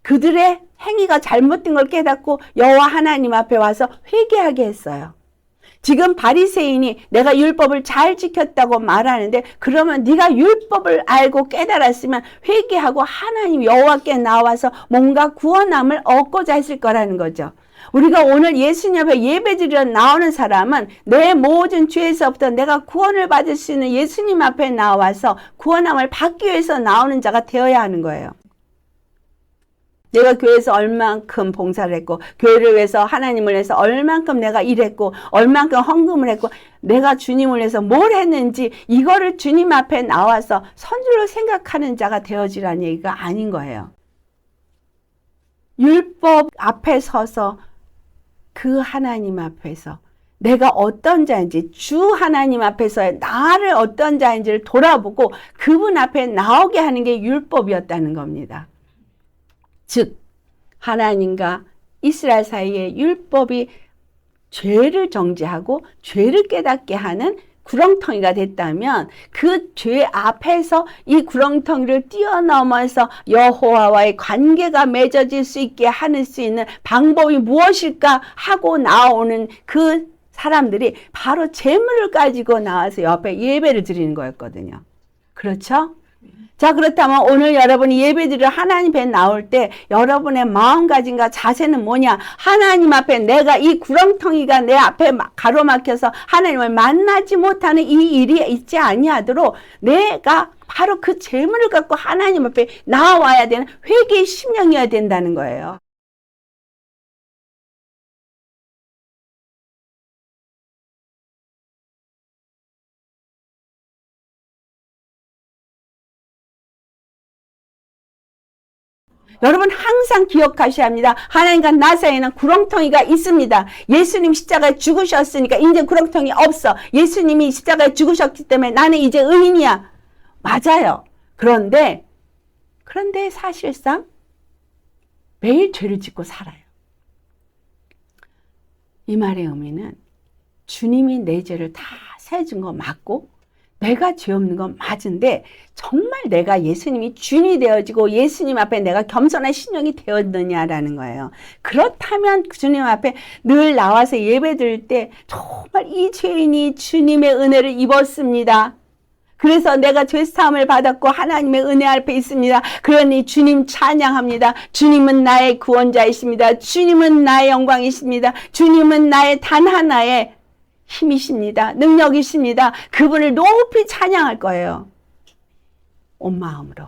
그들의 행위가 잘못된 걸 깨닫고 여호와 하나님 앞에 와서 회개하게 했어요. 지금 바리새인이 내가 율법을 잘 지켰다고 말하는데 그러면 네가 율법을 알고 깨달았으면 회개하고 하나님 여호와께 나와서 뭔가 구원함을 얻고자 했을 거라는 거죠. 우리가 오늘 예수님 앞에 예배드리러 나오는 사람은 내 모든 죄에서부터 내가 구원을 받을 수 있는 예수님 앞에 나와서 구원함을 받기 위해서 나오는 자가 되어야 하는 거예요. 내가 교회에서 얼만큼 봉사를 했고 교회를 위해서 하나님을 위해서 얼만큼 내가 일했고 얼만큼 헌금을 했고 내가 주님을 위해서 뭘 했는지 이거를 주님 앞에 나와서 선줄로 생각하는 자가 되어지라는 얘기가 아닌 거예요. 율법 앞에 서서 그 하나님 앞에서 내가 어떤 자인지, 주 하나님 앞에서 나를 어떤 자인지를 돌아보고 그분 앞에 나오게 하는 게 율법이었다는 겁니다. 즉 하나님과 이스라엘 사이의 율법이 죄를 정죄하고 죄를 깨닫게 하는 구렁텅이가 됐다면 그 죄 앞에서 이 구렁텅이를 뛰어넘어서 여호와와의 관계가 맺어질 수 있게 하는 수 있는 방법이 무엇일까 하고 나오는 그 사람들이 바로 재물을 가지고 나와서 옆에 예배를 드리는 거였거든요. 그렇죠? 자, 그렇다면 오늘 여러분이 예배드려 하나님 앞에 나올 때 여러분의 마음가짐과 자세는 뭐냐? 하나님 앞에 내가 이 구렁텅이가 내 앞에 가로막혀서 하나님을 만나지 못하는 이 일이 있지 아니하도록 내가 바로 그 재물을 갖고 하나님 앞에 나와야 되는 회개의 심령이어야 된다는 거예요. 여러분 항상 기억하셔야 합니다. 하나님과 나 사이에는 구렁텅이가 있습니다. 예수님 십자가에 죽으셨으니까 이제 구렁텅이 없어. 예수님이 십자가에 죽으셨기 때문에 나는 이제 의인이야. 맞아요. 그런데 사실상 매일 죄를 짓고 살아요. 이 말의 의미는 주님이 내 죄를 다 세준 거 맞고 내가 죄 없는 건 맞은데 정말 내가 예수님이 주인이 되어지고 예수님 앞에 내가 겸손한 신령이 되었느냐라는 거예요. 그렇다면 주님 앞에 늘 나와서 예배 드릴 때 정말 이 죄인이 주님의 은혜를 입었습니다. 그래서 내가 죄사함을 받았고 하나님의 은혜 앞에 있습니다. 그러니 주님 찬양합니다. 주님은 나의 구원자이십니다. 주님은 나의 영광이십니다. 주님은 나의 단 하나의 힘이십니다. 능력이십니다. 그분을 높이 찬양할 거예요. 온 마음으로.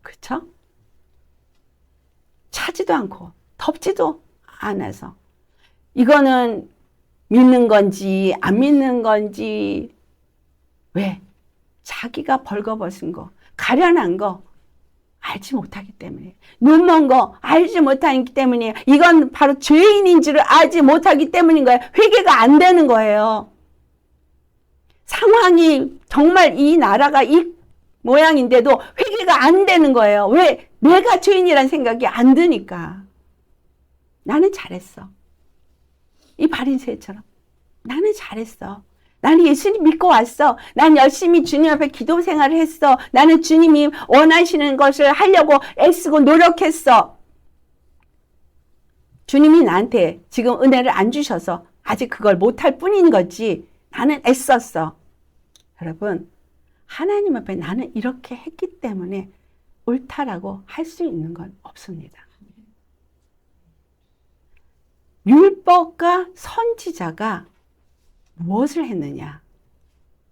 그렇죠? 차지도 않고 덥지도 않아서. 이거는 믿는 건지 안 믿는 건지 왜? 자기가 벌거벗은 거, 가련한 거 알지 못하기 때문에, 눈먼 거 알지 못하기 때문에, 이건 바로 죄인인 줄을 알지 못하기 때문인 거예요. 회개가 안 되는 거예요. 상황이 정말 이 나라가 이 모양인데도 회개가 안 되는 거예요. 왜? 내가 죄인이란 생각이 안 드니까. 나는 잘했어. 이 바리새인처럼 나는 잘했어. 나는 예수님 믿고 왔어. 난 열심히 주님 앞에 기도 생활을 했어. 나는 주님이 원하시는 것을 하려고 애쓰고 노력했어. 주님이 나한테 지금 은혜를 안 주셔서 아직 그걸 못할 뿐인 거지. 나는 애썼어. 여러분, 하나님 앞에 나는 이렇게 했기 때문에 옳다라고 할 수 있는 건 없습니다. 율법과 선지자가 무엇을 했느냐?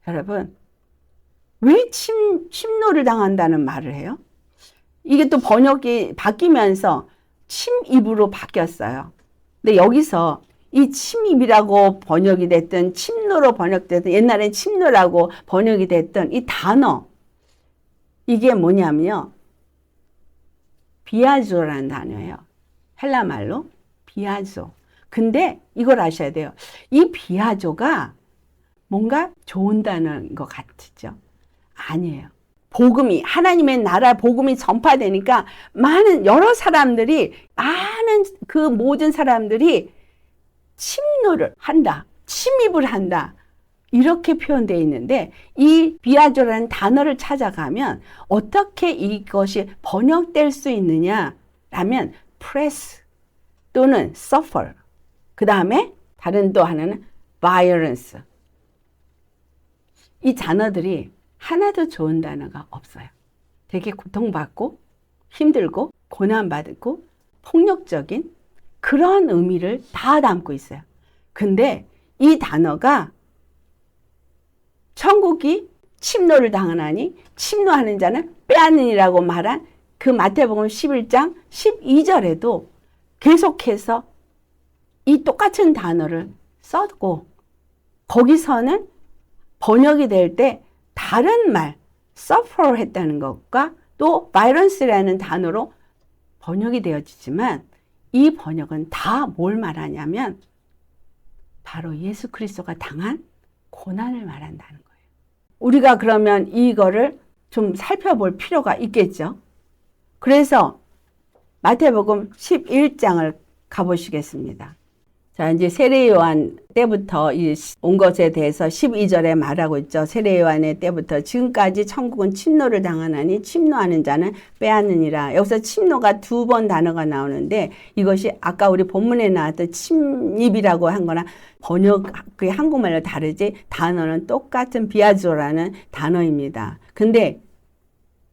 여러분, 왜 침노를 당한다는 말을 해요? 이게 또 번역이 바뀌면서 침입으로 바뀌었어요. 근데 여기서 이 침입이라고 번역이 됐든 침노로 번역됐든 옛날엔 침노라고 번역이 됐던 이 단어, 이게 뭐냐면요, 비아조라는 단어예요. 헬라 말로 비아조. 근데 이걸 아셔야 돼요. 이 비아조가 뭔가 좋은 단어인 것 같죠? 아니에요. 복음이, 하나님의 나라 복음이 전파되니까 여러 사람들이, 많은 그 모든 사람들이 침노를 한다, 침입을 한다, 이렇게 표현되어 있는데, 이 비아조라는 단어를 찾아가면 어떻게 이것이 번역될 수 있느냐 라면 press 또는 suffer, 그 다음에 다른 또 하나는 violence. 이 단어들이 하나도 좋은 단어가 없어요. 되게 고통받고 힘들고 고난받고 폭력적인 그런 의미를 다 담고 있어요. 근데 이 단어가 천국이 침노를 당하나니 침노하는 자는 빼앗느니라고 말한 그 마태복음 11장 12절에도 계속해서 이 똑같은 단어를 썼고, 거기서는 번역이 될 때 다른 말, suffer 했다는 것과 또 violence라는 단어로 번역이 되어지지만 이 번역은 다 뭘 말하냐면 바로 예수 그리스도가 당한 고난을 말한다는 거예요. 우리가 그러면 이거를 좀 살펴볼 필요가 있겠죠. 그래서 마태복음 11장을 가보시겠습니다. 자, 이제 세례 요한 때부터 온 것에 대해서 12절에 말하고 있죠. 세례 요한의 때부터 지금까지 천국은 침노를 당하나니 침노하는 자는 빼앗느니라. 여기서 침노가 2번 단어가 나오는데 이것이 아까 우리 본문에 나왔던 침입이라고 한 거나 번역, 그 한국말로 다르지 단어는 똑같은 비아조라는 단어입니다. 근데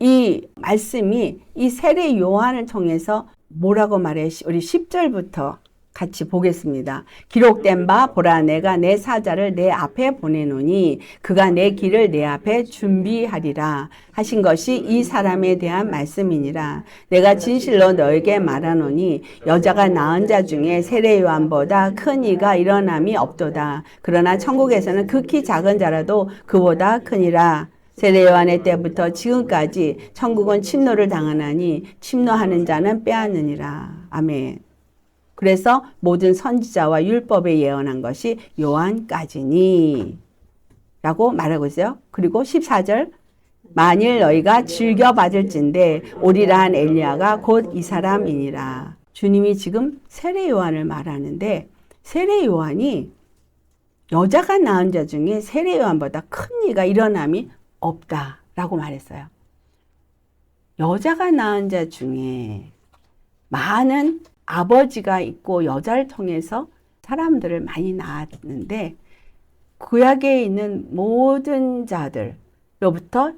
이 말씀이 이 세례 요한을 통해서 뭐라고 말해? 우리 10절부터 같이 보겠습니다. 기록된 바 보라 내가 내 사자를 내 앞에 보내노니 그가 내 길을 내 앞에 준비하리라 하신 것이 이 사람에 대한 말씀이니라. 내가 진실로 너에게 말하노니 여자가 낳은 자 중에 세례 요한보다 큰 이가 일어남이 없도다. 그러나 천국에서는 극히 작은 자라도 그보다 크니라. 세례 요한의 때부터 지금까지 천국은 침노를 당하나니 침노하는 자는 빼앗느니라. 아멘. 그래서 모든 선지자와 율법에 예언한 것이 요한까지니 라고 말하고 있어요. 그리고 14절 만일 너희가 즐겨 받을진대 오리라 한 엘리야가 곧 이 사람이니라. 주님이 지금 세례 요한을 말하는데 세례 요한이 여자가 낳은 자 중에 세례 요한보다 큰 이가 일어남이 없다라고 말했어요. 여자가 낳은 자 중에 많은 아버지가 있고 여자를 통해서 사람들을 많이 낳았는데 구약에 있는 모든 자들로부터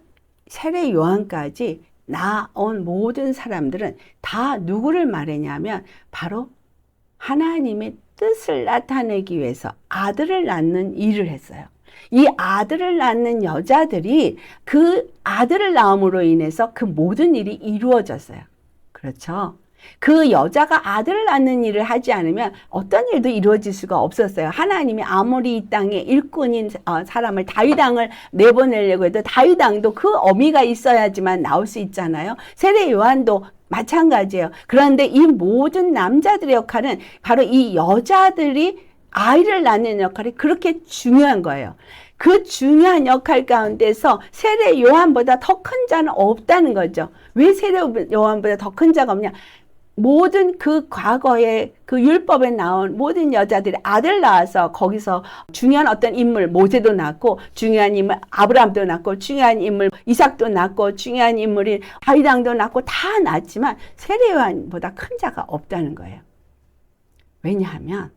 세례 요한까지 나온 모든 사람들은 다 누구를 말했냐면 바로 하나님의 뜻을 나타내기 위해서 아들을 낳는 일을 했어요. 이 아들을 낳는 여자들이 그 아들을 낳음으로 인해서 그 모든 일이 이루어졌어요. 그렇죠? 그 여자가 아들을 낳는 일을 하지 않으면 어떤 일도 이루어질 수가 없었어요. 하나님이 아무리 이 땅에 일꾼인 사람을 다윗 왕을 내보내려고 해도 다윗 왕도 그 어미가 있어야지만 나올 수 있잖아요. 세례 요한도 마찬가지예요. 그런데 이 모든 남자들의 역할은 바로 이 여자들이 아이를 낳는 역할이 그렇게 중요한 거예요. 그 중요한 역할 가운데서 세례 요한보다 더 큰 자는 없다는 거죠. 왜 세례 요한보다 더 큰 자가 없냐? 모든 그 과거에 그 율법에 나온 모든 여자들이 아들 낳아서 거기서 중요한 어떤 인물 모세도 낳고 중요한 인물 아브라함도 낳고 중요한 인물 이삭도 낳고 중요한 인물이 다윗 왕도 낳고 다 낳았지만 세례 요한보다 큰 자가 없다는 거예요. 왜냐하면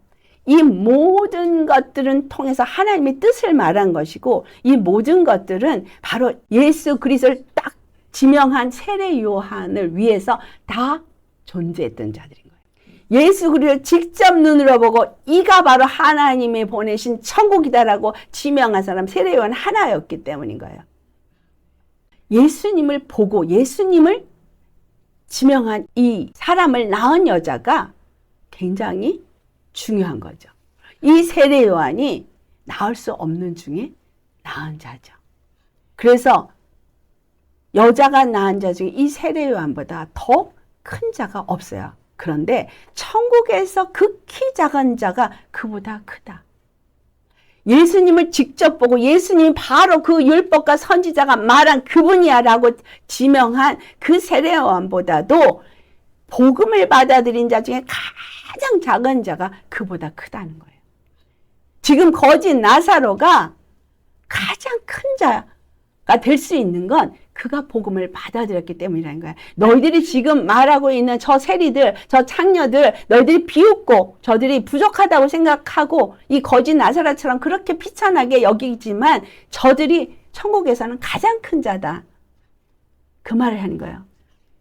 이 모든 것들은 통해서 하나님의 뜻을 말한 것이고 이 모든 것들은 바로 예수 그리스도를 딱 지명한 세례 요한을 위해서 다 존재했던 자들인 거예요. 예수 그리스도를 직접 눈으로 보고 이가 바로 하나님이 보내신 천국이다라고 지명한 사람 세례 요한 하나였기 때문인 거예요. 예수님을 보고 예수님을 지명한 이 사람을 낳은 여자가 굉장히 중요한 거죠. 이 세례 요한이 낳을 수 없는 중에 낳은 자죠. 그래서 여자가 낳은 자 중에 이 세례 요한보다 더 큰 자가 없어요. 그런데 천국에서 극히 작은 자가 그보다 크다. 예수님을 직접 보고 예수님이 바로 그 율법과 선지자가 말한 그분이야 라고 지명한 그 세례 요한보다도 복음을 받아들인 자 중에 가장 작은 자가 그보다 크다는 거예요. 지금 거짓 나사로가 가장 큰 자가 될 수 있는 건 그가 복음을 받아들였기 때문이라는 거야. 너희들이 지금 말하고 있는 저 세리들, 저 창녀들, 너희들이 비웃고 저들이 부족하다고 생각하고 이 거짓 나사로처럼 그렇게 비천하게 여기지만 저들이 천국에서는 가장 큰 자다. 그 말을 하는 거예요.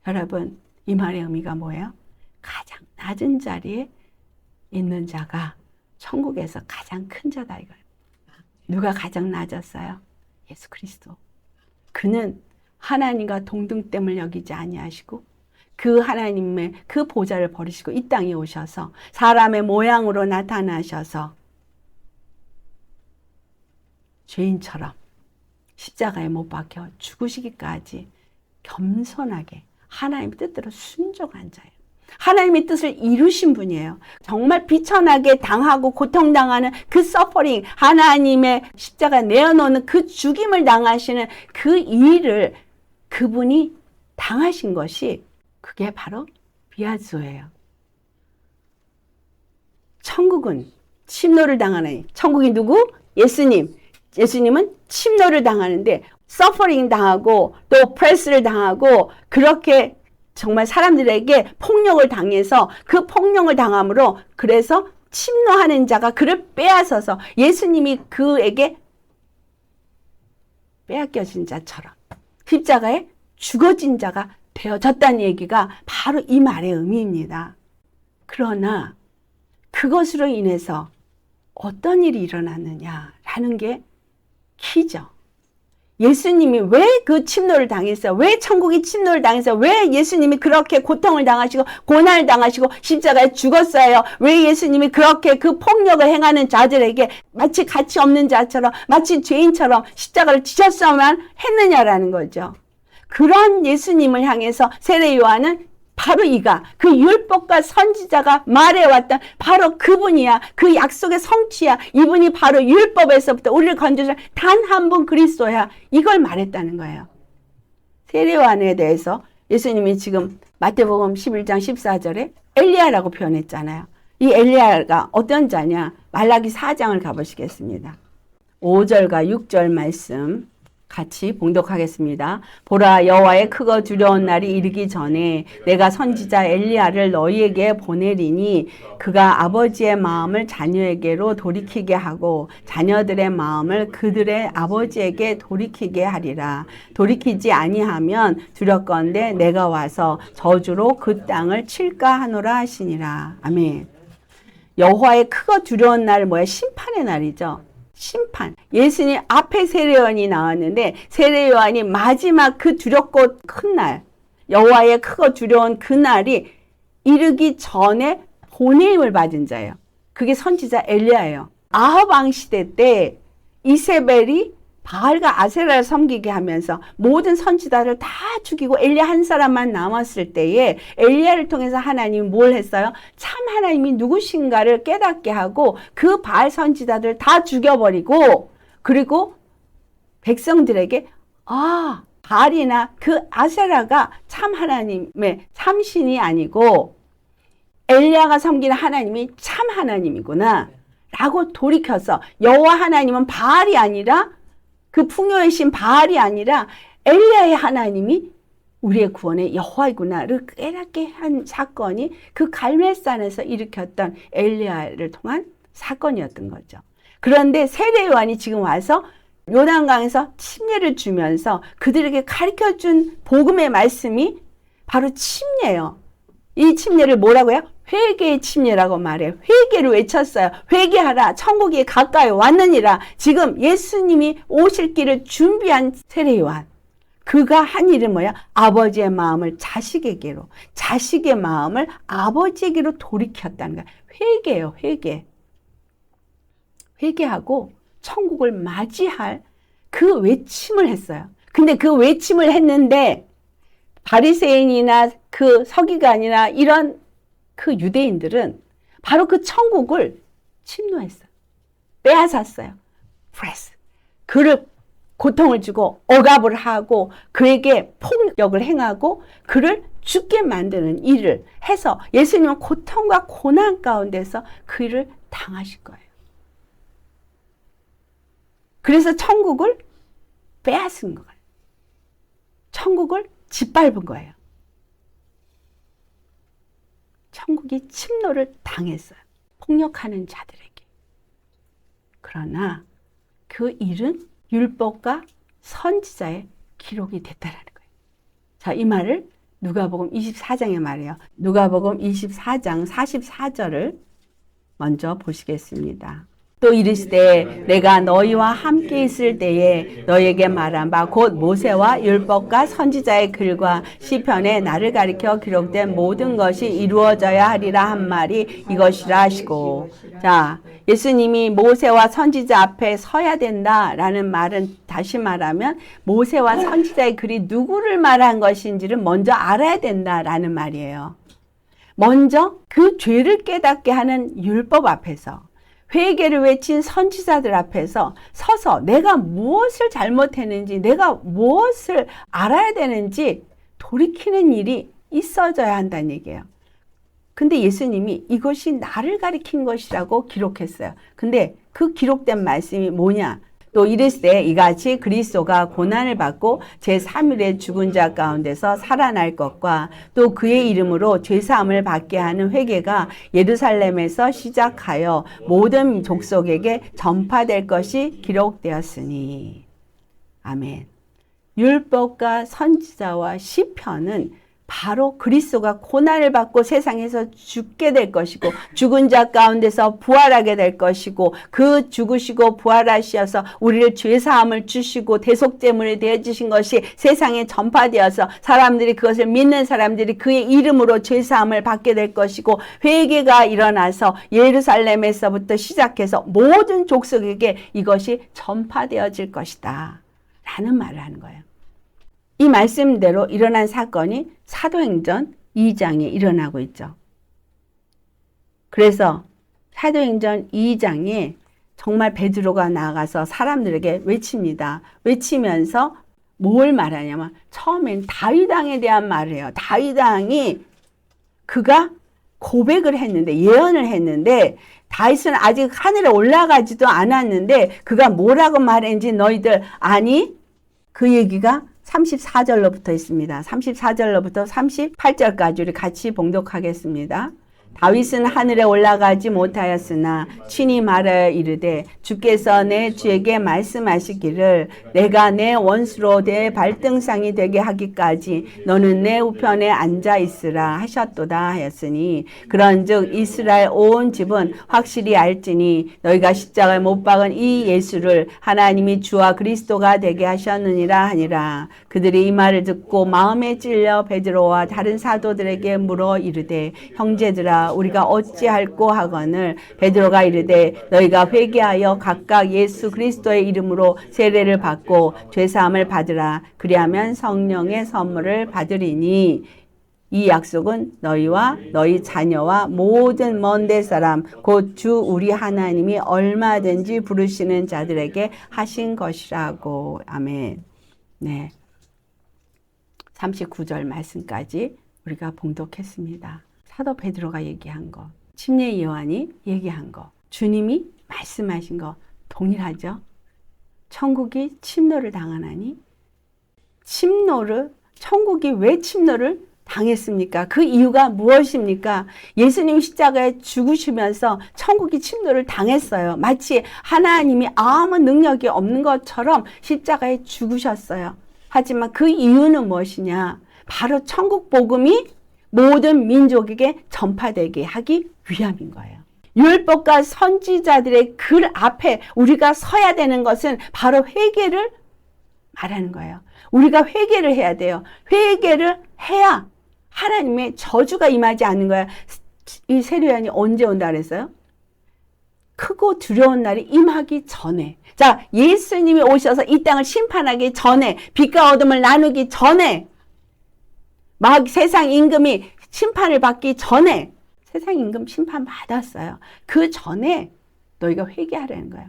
여러분, 이 말의 의미가 뭐예요? 가장 낮은 자리에 있는 자가 천국에서 가장 큰 자다 이거예요. 누가 가장 낮았어요? 예수 그리스도. 그는 하나님과 동등됨을 여기지 아니하시고 그 하나님의 그 보좌를 버리시고 이 땅에 오셔서 사람의 모양으로 나타나셔서 죄인처럼 십자가에 못 박혀 죽으시기까지 겸손하게 하나님의 뜻대로 순종한 자예요. 하나님의 뜻을 이루신 분이에요. 정말 비천하게 당하고 고통당하는 그 서퍼링, 하나님의 십자가 내어놓는 그 죽임을 당하시는 그 일을 그분이 당하신 것이 그게 바로 비아조예요. 천국은 침노를 당하는, 천국이 누구? 예수님. 예수님은 침노를 당하는데 서퍼링 당하고 또 프레스를 당하고 그렇게 정말 사람들에게 폭력을 당해서 그 폭력을 당함으로 그래서 침노하는 자가 그를 빼앗아서 예수님이 그에게 빼앗겨진 자처럼 십자가에 죽어진 자가 되어졌다는 얘기가 바로 이 말의 의미입니다. 그러나 그것으로 인해서 어떤 일이 일어났느냐라는 게 키죠. 예수님이 왜 그 침노를 당했어요? 왜 천국이 침노를 당했어요? 왜 예수님이 그렇게 고통을 당하시고 고난을 당하시고 십자가에 죽었어요? 왜 예수님이 그렇게 그 폭력을 행하는 자들에게 마치 가치 없는 자처럼 마치 죄인처럼 십자가를 지셨어야만 했느냐라는 거죠. 그런 예수님을 향해서 세례 요한은 바로 이가 그 율법과 선지자가 말해왔던 바로 그분이야. 그 약속의 성취야. 이분이 바로 율법에서부터 우리를 건져서 단 한 분 그리스도야. 이걸 말했다는 거예요. 세례 요한에 대해서 예수님이 지금 마태복음 11장 14절에 엘리야라고 표현했잖아요. 이 엘리야가 어떤 자냐? 말라기 4장을 가보시겠습니다. 5절과 6절 말씀 같이 봉독하겠습니다. 보라, 여호와의 크고 두려운 날이 이르기 전에 내가 선지자 엘리야를 너희에게 보내리니 그가 아버지의 마음을 자녀에게로 돌이키게 하고 자녀들의 마음을 그들의 아버지에게 돌이키게 하리라. 돌이키지 아니하면 두렵건대 내가 와서 저주로 그 땅을 칠까 하노라 하시니라. 아멘. 여호와의 크고 두려운 날 뭐야? 심판의 날이죠. 심판. 예수님 앞에 세례요한이 나왔는데 세례요한이 마지막 그 두렵고 큰 날, 여호와의 크고 두려운 그 날이 이르기 전에 보냄을 받은 자예요. 그게 선지자 엘리야예요. 아합 왕 시대 때 이세벨이 바알과 아세라를 섬기게 하면서 모든 선지자를 다 죽이고 엘리야 한 사람만 남았을 때에 엘리야를 통해서 하나님이 뭘 했어요? 참 하나님이 누구신가를 깨닫게 하고 그 바알 선지자들 다 죽여버리고 그리고 백성들에게 바알이나 그 아세라가 참 하나님의 참신이 아니고 엘리야가 섬기는 하나님이 참 하나님이구나 라고 돌이켜서 여호와 하나님은 바알이 아니라 그 풍요의 신 바알이 아니라 엘리야의 하나님이 우리의 구원의 여호와이구나를 깨닫게 한 사건이 그 갈멜산에서 일으켰던 엘리야를 통한 사건이었던 거죠. 그런데 세례 요한이 지금 와서 요단강에서 침례를 주면서 그들에게 가르쳐준 복음의 말씀이 바로 침례예요. 이 침례를 뭐라고 해요? 회개의 침례라고 말해요. 회개를 외쳤어요. 회개하라. 천국이 가까이 왔느니라. 지금 예수님이 오실 길을 준비한 세례 요한. 그가 한 일은 뭐야? 아버지의 마음을 자식에게로, 자식의 마음을 아버지에게로 돌이켰다는 거야. 회개예요. 회개. 회개하고 천국을 맞이할 그 외침을 했어요. 근데 그 외침을 했는데 바리새인이나 그 서기관이나 이런 그 유대인들은 바로 그 천국을 침노했어요. 빼앗았어요. 프레스. 그를 고통을 주고 억압을 하고 그에게 폭력을 행하고 그를 죽게 만드는 일을 해서 예수님은 고통과 고난 가운데서 그 일을 당하실 거예요. 그래서 천국을 빼앗은 거예요. 천국을 짓밟은 거예요. 천국이 침노를 당했어요. 폭력하는 자들에게. 그러나 그 일은 율법과 선지자의 기록이 됐다라는 거예요. 자, 이 말을 누가복음 24장에 말해요. 누가복음 24장 44절을 먼저 보시겠습니다. 또 이르시되 내가 너희와 함께 있을 때에 너희에게 말한 바 곧 모세와 율법과 선지자의 글과 시편에 나를 가리켜 기록된 모든 것이 이루어져야 하리라 한 말이 이것이라 하시고. 자, 예수님이 모세와 선지자 앞에 서야 된다라는 말은 다시 말하면 모세와 선지자의 글이 누구를 말한 것인지를 먼저 알아야 된다라는 말이에요. 먼저 그 죄를 깨닫게 하는 율법 앞에서, 회개를 외친 선지자들 앞에서 서서 내가 무엇을 잘못했는지, 내가 무엇을 알아야 되는지 돌이키는 일이 있어져야 한다는 얘기예요. 근데 예수님이 이것이 나를 가리킨 것이라고 기록했어요. 근데 그 기록된 말씀이 뭐냐? 또 이르시되 이같이 그리스도가 고난을 받고 제3일에 죽은 자 가운데서 살아날 것과 또 그의 이름으로 죄사함을 받게 하는 회개가 예루살렘에서 시작하여 모든 족속에게 전파될 것이 기록되었으니. 아멘. 율법과 선지자와 시편은 바로 그리스도가 고난을 받고 세상에서 죽게 될 것이고 죽은 자 가운데서 부활하게 될 것이고 그 죽으시고 부활하셔서 우리를 죄사함을 주시고 대속제물이 되어주신 것이 세상에 전파되어서 사람들이 그것을 믿는 사람들이 그의 이름으로 죄사함을 받게 될 것이고 회개가 일어나서 예루살렘에서부터 시작해서 모든 족속에게 이것이 전파되어질 것이다 라는 말을 하는 거예요. 이 말씀대로 일어난 사건이 사도행전 2장에 일어나고 있죠. 그래서 사도행전 2장에 정말 베드로가 나아가서 사람들에게 외칩니다. 외치면서 뭘 말하냐면 처음엔 다윗 왕에 대한 말을 해요. 다윗 왕이 그가 고백을 했는데, 예언을 했는데 다윗은 아직 하늘에 올라가지도 않았는데 그가 뭐라고 말했는지 너희들 아니? 그 얘기가 34절로부터 있습니다. 34절로부터 38절까지 우리 같이 봉독하겠습니다. 다윗은 하늘에 올라가지 못하였으나 친히 말하여 이르되 주께서 내 주에게 말씀하시기를 내가 내 원수로 내 발등상이 되게 하기까지 너는 내 우편에 앉아 있으라 하셨도다 하였으니 그런즉 이스라엘 온 집은 확실히 알지니 너희가 십자가에 못 박은 이 예수를 하나님이 주와 그리스도가 되게 하셨느니라 하니라. 그들이 이 말을 듣고 마음에 찔려 베드로와 다른 사도들에게 물어 이르되 형제들아 우리가 어찌할꼬 하거늘 베드로가 이르되 너희가 회개하여 각각 예수 그리스도의 이름으로 세례를 받고 죄사함을 받으라. 그리하면 성령의 선물을 받으리니 이 약속은 너희와 너희 자녀와 모든 먼데 사람 곧 주 우리 하나님이 얼마든지 부르시는 자들에게 하신 것이라고. 아멘. 네. 39절 말씀까지 우리가 봉독했습니다. 사도 베드로가 얘기한 거, 침례 요한이 얘기한 거, 주님이 말씀하신 거 동일하죠? 천국이 침노를 당하나니? 천국이 왜 침노를 당했습니까? 그 이유가 무엇입니까? 예수님 십자가에 죽으시면서 천국이 침노를 당했어요. 마치 하나님이 아무 능력이 없는 것처럼 십자가에 죽으셨어요. 하지만 그 이유는 무엇이냐? 바로 천국 복음이 모든 민족에게 전파되게 하기 위함인 거예요. 율법과 선지자들의 글 앞에 우리가 서야 되는 것은 바로 회개를 말하는 거예요. 우리가 회개를 해야 돼요. 회개를 해야 하나님의 저주가 임하지 않는 거예요. 이 세례요한이 언제 온다 그랬어요? 크고 두려운 날이 임하기 전에. 자, 예수님이 오셔서 이 땅을 심판하기 전에, 빛과 어둠을 나누기 전에, 막 세상 임금이 심판을 받기 전에, 세상 임금 심판 받았어요. 그 전에 너희가 회개하라는 거예요.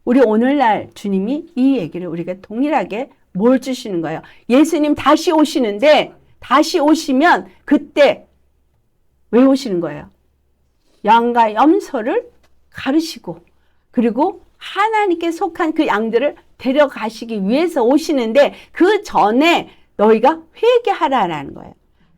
우리 오늘날 주님이 이 얘기를 우리가 동일하게 뭘 주시는 거예요? 예수님 다시 오시는데, 다시 오시면 그때 왜 오시는 거예요? 양과 염소를 가르시고, 그리고 하나님께 속한 그 양들을 데려가시기 위해서 오시는데 그 전에 너희가 회개하라라는 거예요.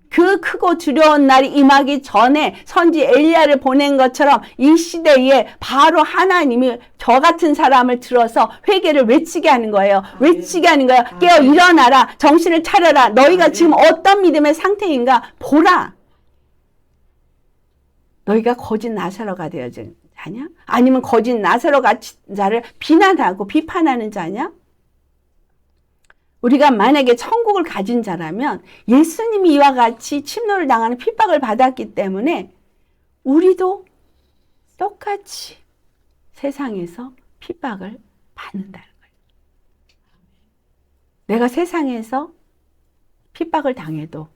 그 크고 두려운 날이 임하기 전에 선지 엘리야를 보낸 것처럼 이 시대에 바로 하나님이 저 같은 사람을 들어서 회개를 외치게 하는 거예요. 외치게 하는 거예요. 깨어 일어나라. 정신을 차려라. 너희가 지금 어떤 믿음의 상태인가 보라. 너희가 거짓 나사로가 되어진 자냐? 아니면 거짓 나사로 같은 자를 비난하고 비판하는 자냐? 우리가 만약에 천국을 가진 자라면 예수님이 이와 같이 침노를 당하는 핍박을 받았기 때문에 우리도 똑같이 세상에서 핍박을 받는다는 거예요. 내가 세상에서 핍박을 당해도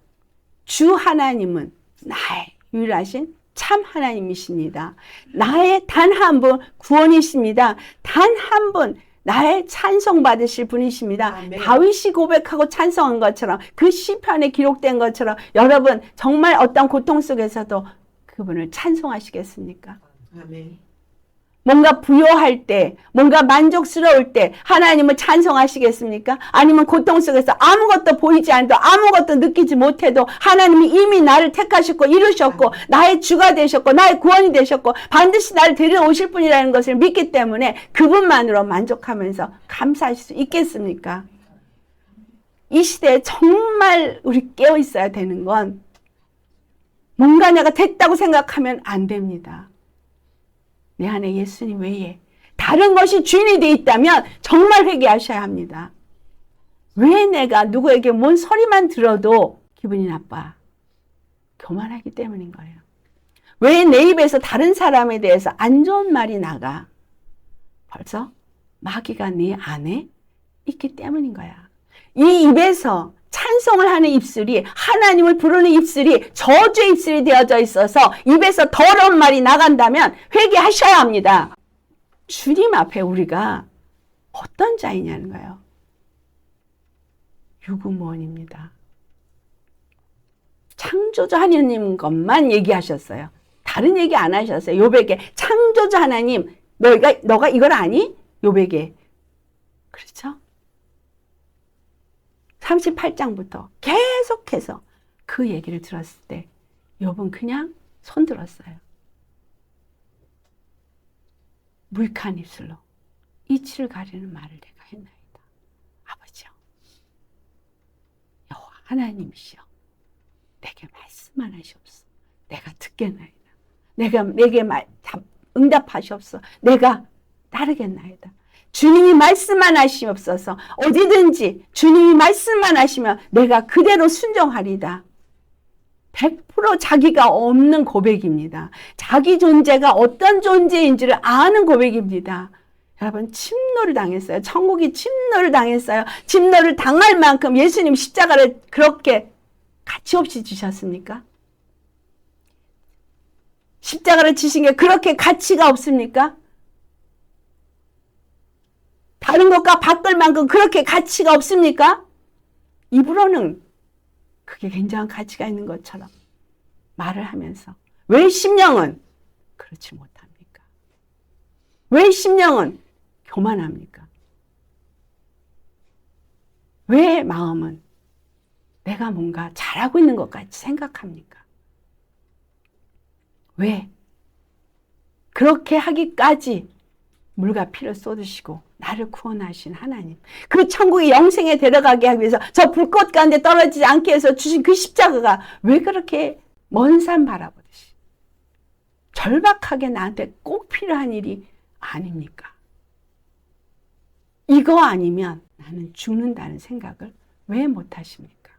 주 하나님은 나의 유일하신 참 하나님이십니다. 나의 단 한 분 구원이십니다. 단 한 분 나의 찬송 받으실 분이십니다. 아멘. 다윗이 고백하고 찬송한 것처럼 그 시편에 기록된 것처럼 여러분 정말 어떤 고통 속에서도 그분을 찬송하시겠습니까? 아멘. 뭔가 부요할 때, 뭔가 만족스러울 때 하나님을 찬송하시겠습니까? 아니면 고통 속에서 아무것도 보이지 않아도 아무것도 느끼지 못해도 하나님이 이미 나를 택하셨고 이루셨고 나의 주가 되셨고 나의 구원이 되셨고 반드시 나를 데려오실 분이라는 것을 믿기 때문에 그분만으로 만족하면서 감사할 수 있겠습니까? 이 시대에 정말 우리 깨어 있어야 되는 건 뭔가 내가 됐다고 생각하면 안 됩니다. 내 안에 예수님 외에 다른 것이 주인이 되어 있다면 정말 회개하셔야 합니다. 왜 내가 누구에게 뭔 소리만 들어도 기분이 나빠? 교만하기 때문인 거예요. 왜 내 입에서 다른 사람에 대해서 안 좋은 말이 나가? 벌써 마귀가 네 안에 있기 때문인 거야. 이 입에서 찬송을 하는 입술이 하나님을 부르는 입술이 저주의 입술이 되어져 있어서 입에서 더러운 말이 나간다면 회개하셔야 합니다. 주님 앞에 우리가 어떤 자이냐는 거예요. 유구무원입니다. 창조주 하나님 것만 얘기하셨어요. 다른 얘기 안 하셨어요. 욥에게 창조주 하나님 너가 이걸 아니? 욥에게. 그렇죠? 38장부터 계속해서 그 얘기를 들었을 때 욥은 그냥 손들었어요. 물칸 입술로 이치를 가리는 말을 내가 했나이다. 아버지여, 여호와 하나님이시여, 내게 말씀만 하시옵소서. 내가 듣겠나이다. 내게 응답하시옵소서. 내가 따르겠나이다. 주님이 말씀만 하시옵소서. 어디든지 주님이 말씀만 하시면 내가 그대로 순종하리다. 100% 자기가 없는 고백입니다. 자기 존재가 어떤 존재인지를 아는 고백입니다. 여러분 침노를 당했어요. 천국이 침노를 당했어요. 침노를 당할 만큼 예수님 십자가를 그렇게 가치없이 지셨습니까? 십자가를 지신 게 그렇게 가치가 없습니까? 다른 것과 바꿀 만큼 그렇게 가치가 없습니까? 입으로는 그게 굉장한 가치가 있는 것처럼 말을 하면서 왜 심령은 그렇지 못합니까? 왜 심령은 교만합니까? 왜 마음은 내가 뭔가 잘하고 있는 것 같이 생각합니까? 왜? 그렇게 하기까지 물과 피를 쏟으시고 나를 구원하신 하나님, 그 천국의 영생에 데려가게 하기 위해서 저 불꽃 가운데 떨어지지 않게 해서 주신 그 십자가가 왜 그렇게 먼 산 바라보듯이 절박하게 나한테 꼭 필요한 일이 아닙니까? 이거 아니면 나는 죽는다는 생각을 왜 못하십니까?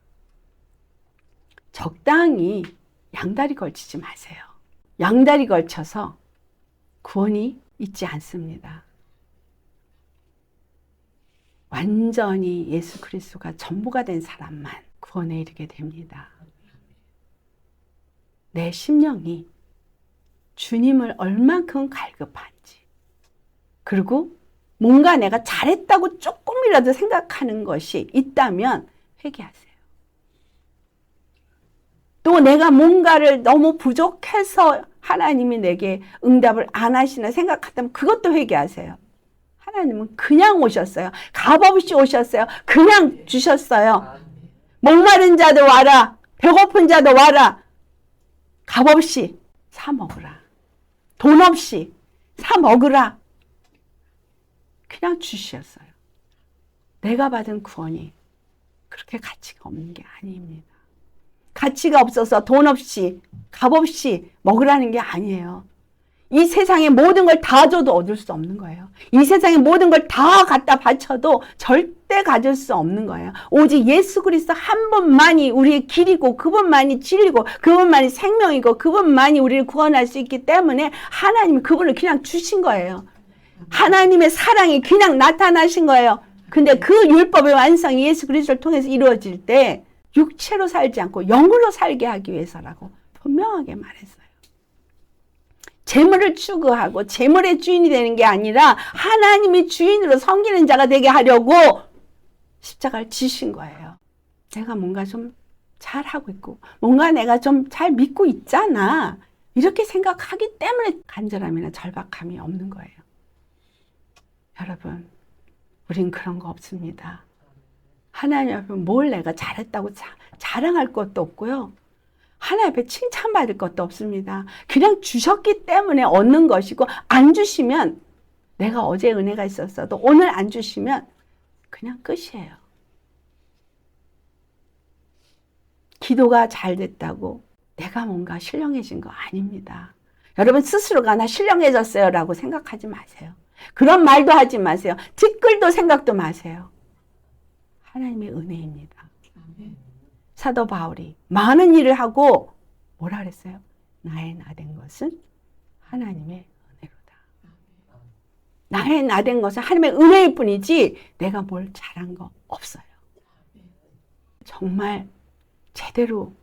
적당히 양다리 걸치지 마세요. 양다리 걸쳐서 구원이 있지 않습니다. 완전히 예수 그리스도가 전부가 된 사람만 구원에 이르게 됩니다. 내 심령이 주님을 얼만큼 갈급한지, 그리고 뭔가 내가 잘했다고 조금이라도 생각하는 것이 있다면 회개하세요. 또 내가 뭔가를 너무 부족해서 하나님이 내게 응답을 안 하시나 생각한다면 그것도 회개하세요. 하나님은 그냥 오셨어요. 값없이 오셨어요. 그냥 주셨어요. 목마른 자도 와라. 배고픈 자도 와라. 값없이 사 먹으라. 돈 없이 사 먹으라. 그냥 주셨어요. 내가 받은 구원이 그렇게 가치가 없는 게 아닙니다. 가치가 없어서 돈 없이 값없이 먹으라는 게 아니에요. 이 세상의 모든 걸 다 줘도 얻을 수 없는 거예요. 이 세상의 모든 걸 다 갖다 바쳐도 절대 가질 수 없는 거예요. 오직 예수 그리스도 한 분만이 우리의 길이고 그분만이 진리고 그분만이 생명이고 그분만이 우리를 구원할 수 있기 때문에 하나님이 그분을 그냥 주신 거예요. 하나님의 사랑이 그냥 나타나신 거예요. 근데 그 율법의 완성이 예수 그리스도를 통해서 이루어질 때 육체로 살지 않고 영으로 살게 하기 위해서라고 분명하게 말했어요. 재물을 추구하고 재물의 주인이 되는 게 아니라 하나님이 주인으로 섬기는 자가 되게 하려고 십자가를 지신 거예요. 내가 뭔가 좀 잘하고 있고 뭔가 내가 좀 잘 믿고 있잖아. 이렇게 생각하기 때문에 간절함이나 절박함이 없는 거예요. 여러분, 우린 그런 거 없습니다. 하나님 앞에 뭘 내가 잘했다고 자랑할 것도 없고요. 하나님 앞에 칭찬받을 것도 없습니다. 그냥 주셨기 때문에 얻는 것이고 안 주시면 내가 어제 은혜가 있었어도 오늘 안 주시면 그냥 끝이에요. 기도가 잘 됐다고 내가 뭔가 신령해진 거 아닙니다. 여러분 스스로가 나 신령해졌어요 라고 생각하지 마세요. 그런 말도 하지 마세요. 티끌도 생각도 마세요. 하나님의 은혜입니다. 사도 바울이 많은 일을 하고 뭐라 그랬어요? 나의 나된 것은 하나님의 은혜로다. 나의 나된 것은 하나님의 은혜일 뿐이지 내가 뭘 잘한 거 없어요. 정말 제대로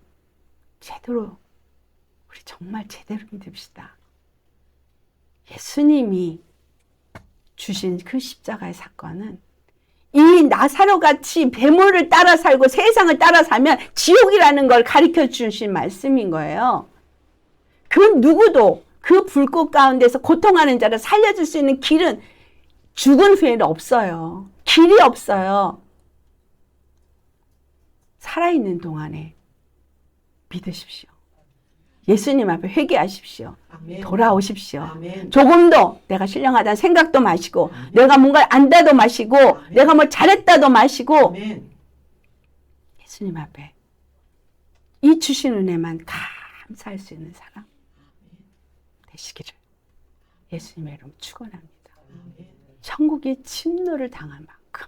우리 정말 제대로 믿읍시다. 예수님이 주신 그 십자가의 사건은 이 나사로 같이 배물을 따라 살고 세상을 따라 살면 지옥이라는 걸 가르쳐 주신 말씀인 거예요. 그 누구도 그 불꽃 가운데서 고통하는 자를 살려줄 수 있는 길은 죽은 후에는 없어요. 길이 없어요. 살아있는 동안에 믿으십시오. 예수님 앞에 회개하십시오. 아멘. 돌아오십시오. 아멘. 조금도 내가 신령하다는 생각도 마시고 아멘. 내가 뭔가 안다도 마시고 아멘. 내가 뭘 잘했다도 마시고 아멘. 예수님 앞에 이 주신 은혜만 감사할 수 있는 사람 되시기를 예수님의 이름으로 축원합니다. 천국의 침노를 당한 만큼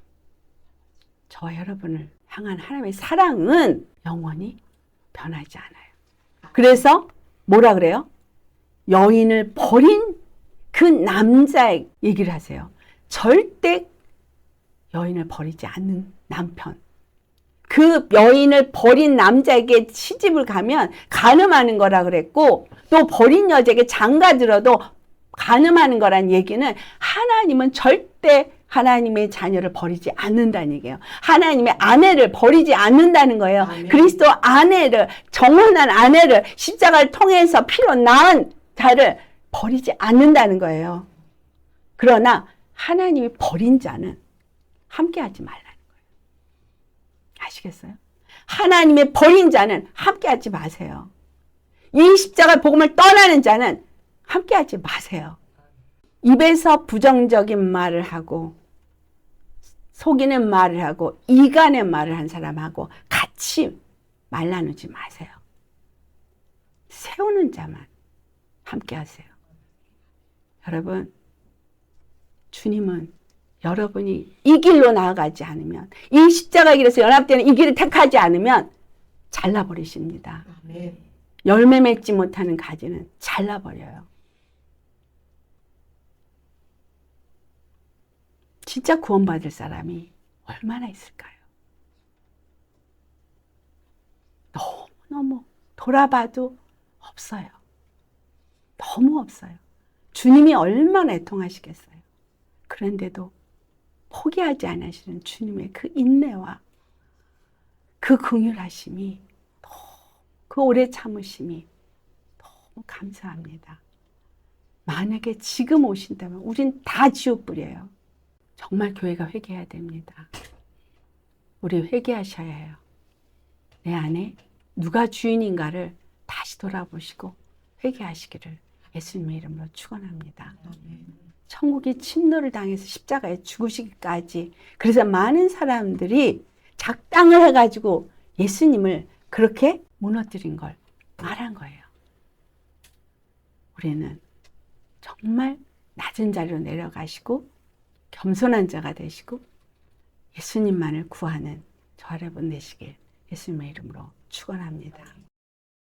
저와 여러분을 향한 하나님의 사랑은 영원히 변하지 않아요. 그래서 뭐라 그래요? 여인을 버린 그 남자의 얘기를 하세요. 절대 여인을 버리지 않는 남편. 그 여인을 버린 남자에게 시집을 가면 간음하는 거라 그랬고 또 버린 여자에게 장가들어도 간음하는 거란 얘기는 하나님은 절대 하나님의 자녀를 버리지 않는다는 얘기예요. 하나님의 아내를 버리지 않는다는 거예요. 아멘. 그리스도 아내를, 정혼한 아내를 십자가를 통해서 피로 낳은 자를 버리지 않는다는 거예요. 그러나 하나님이 버린 자는 함께하지 말라는 거예요. 아시겠어요? 하나님의 버린 자는 함께하지 마세요. 이 십자가 복음을 떠나는 자는 함께하지 마세요. 입에서 부정적인 말을 하고 속이는 말을 하고 이간의 말을 한 사람하고 같이 말 나누지 마세요. 세우는 자만 함께 하세요. 여러분, 주님은 여러분이 이 길로 나아가지 않으면 이 십자가 길에서 연합되는 이 길을 택하지 않으면 잘라버리십니다. 열매 맺지 못하는 가지는 잘라버려요. 진짜 구원받을 사람이 얼마나 있을까요? 너무너무 돌아봐도 없어요. 너무 없어요. 주님이 얼마나 애통하시겠어요. 그런데도 포기하지 않으시는 주님의 그 인내와 그 긍휼하심이 그 오래 참으심이 너무 감사합니다. 만약에 지금 오신다면 우린 다 지옥불이에요. 정말 교회가 회개해야 됩니다. 우리 회개하셔야 해요. 내 안에 누가 주인인가를 다시 돌아보시고 회개하시기를 예수님의 이름으로 축원합니다. 천국이 침노를 당해서 십자가에 죽으시기까지 그래서 많은 사람들이 작당을 해가지고 예수님을 그렇게 무너뜨린 걸 말한 거예요. 우리는 정말 낮은 자리로 내려가시고 겸손한 자가 되시고 예수님만을 구하는 저 여러분 되시길 예수님의 이름으로 축원합니다.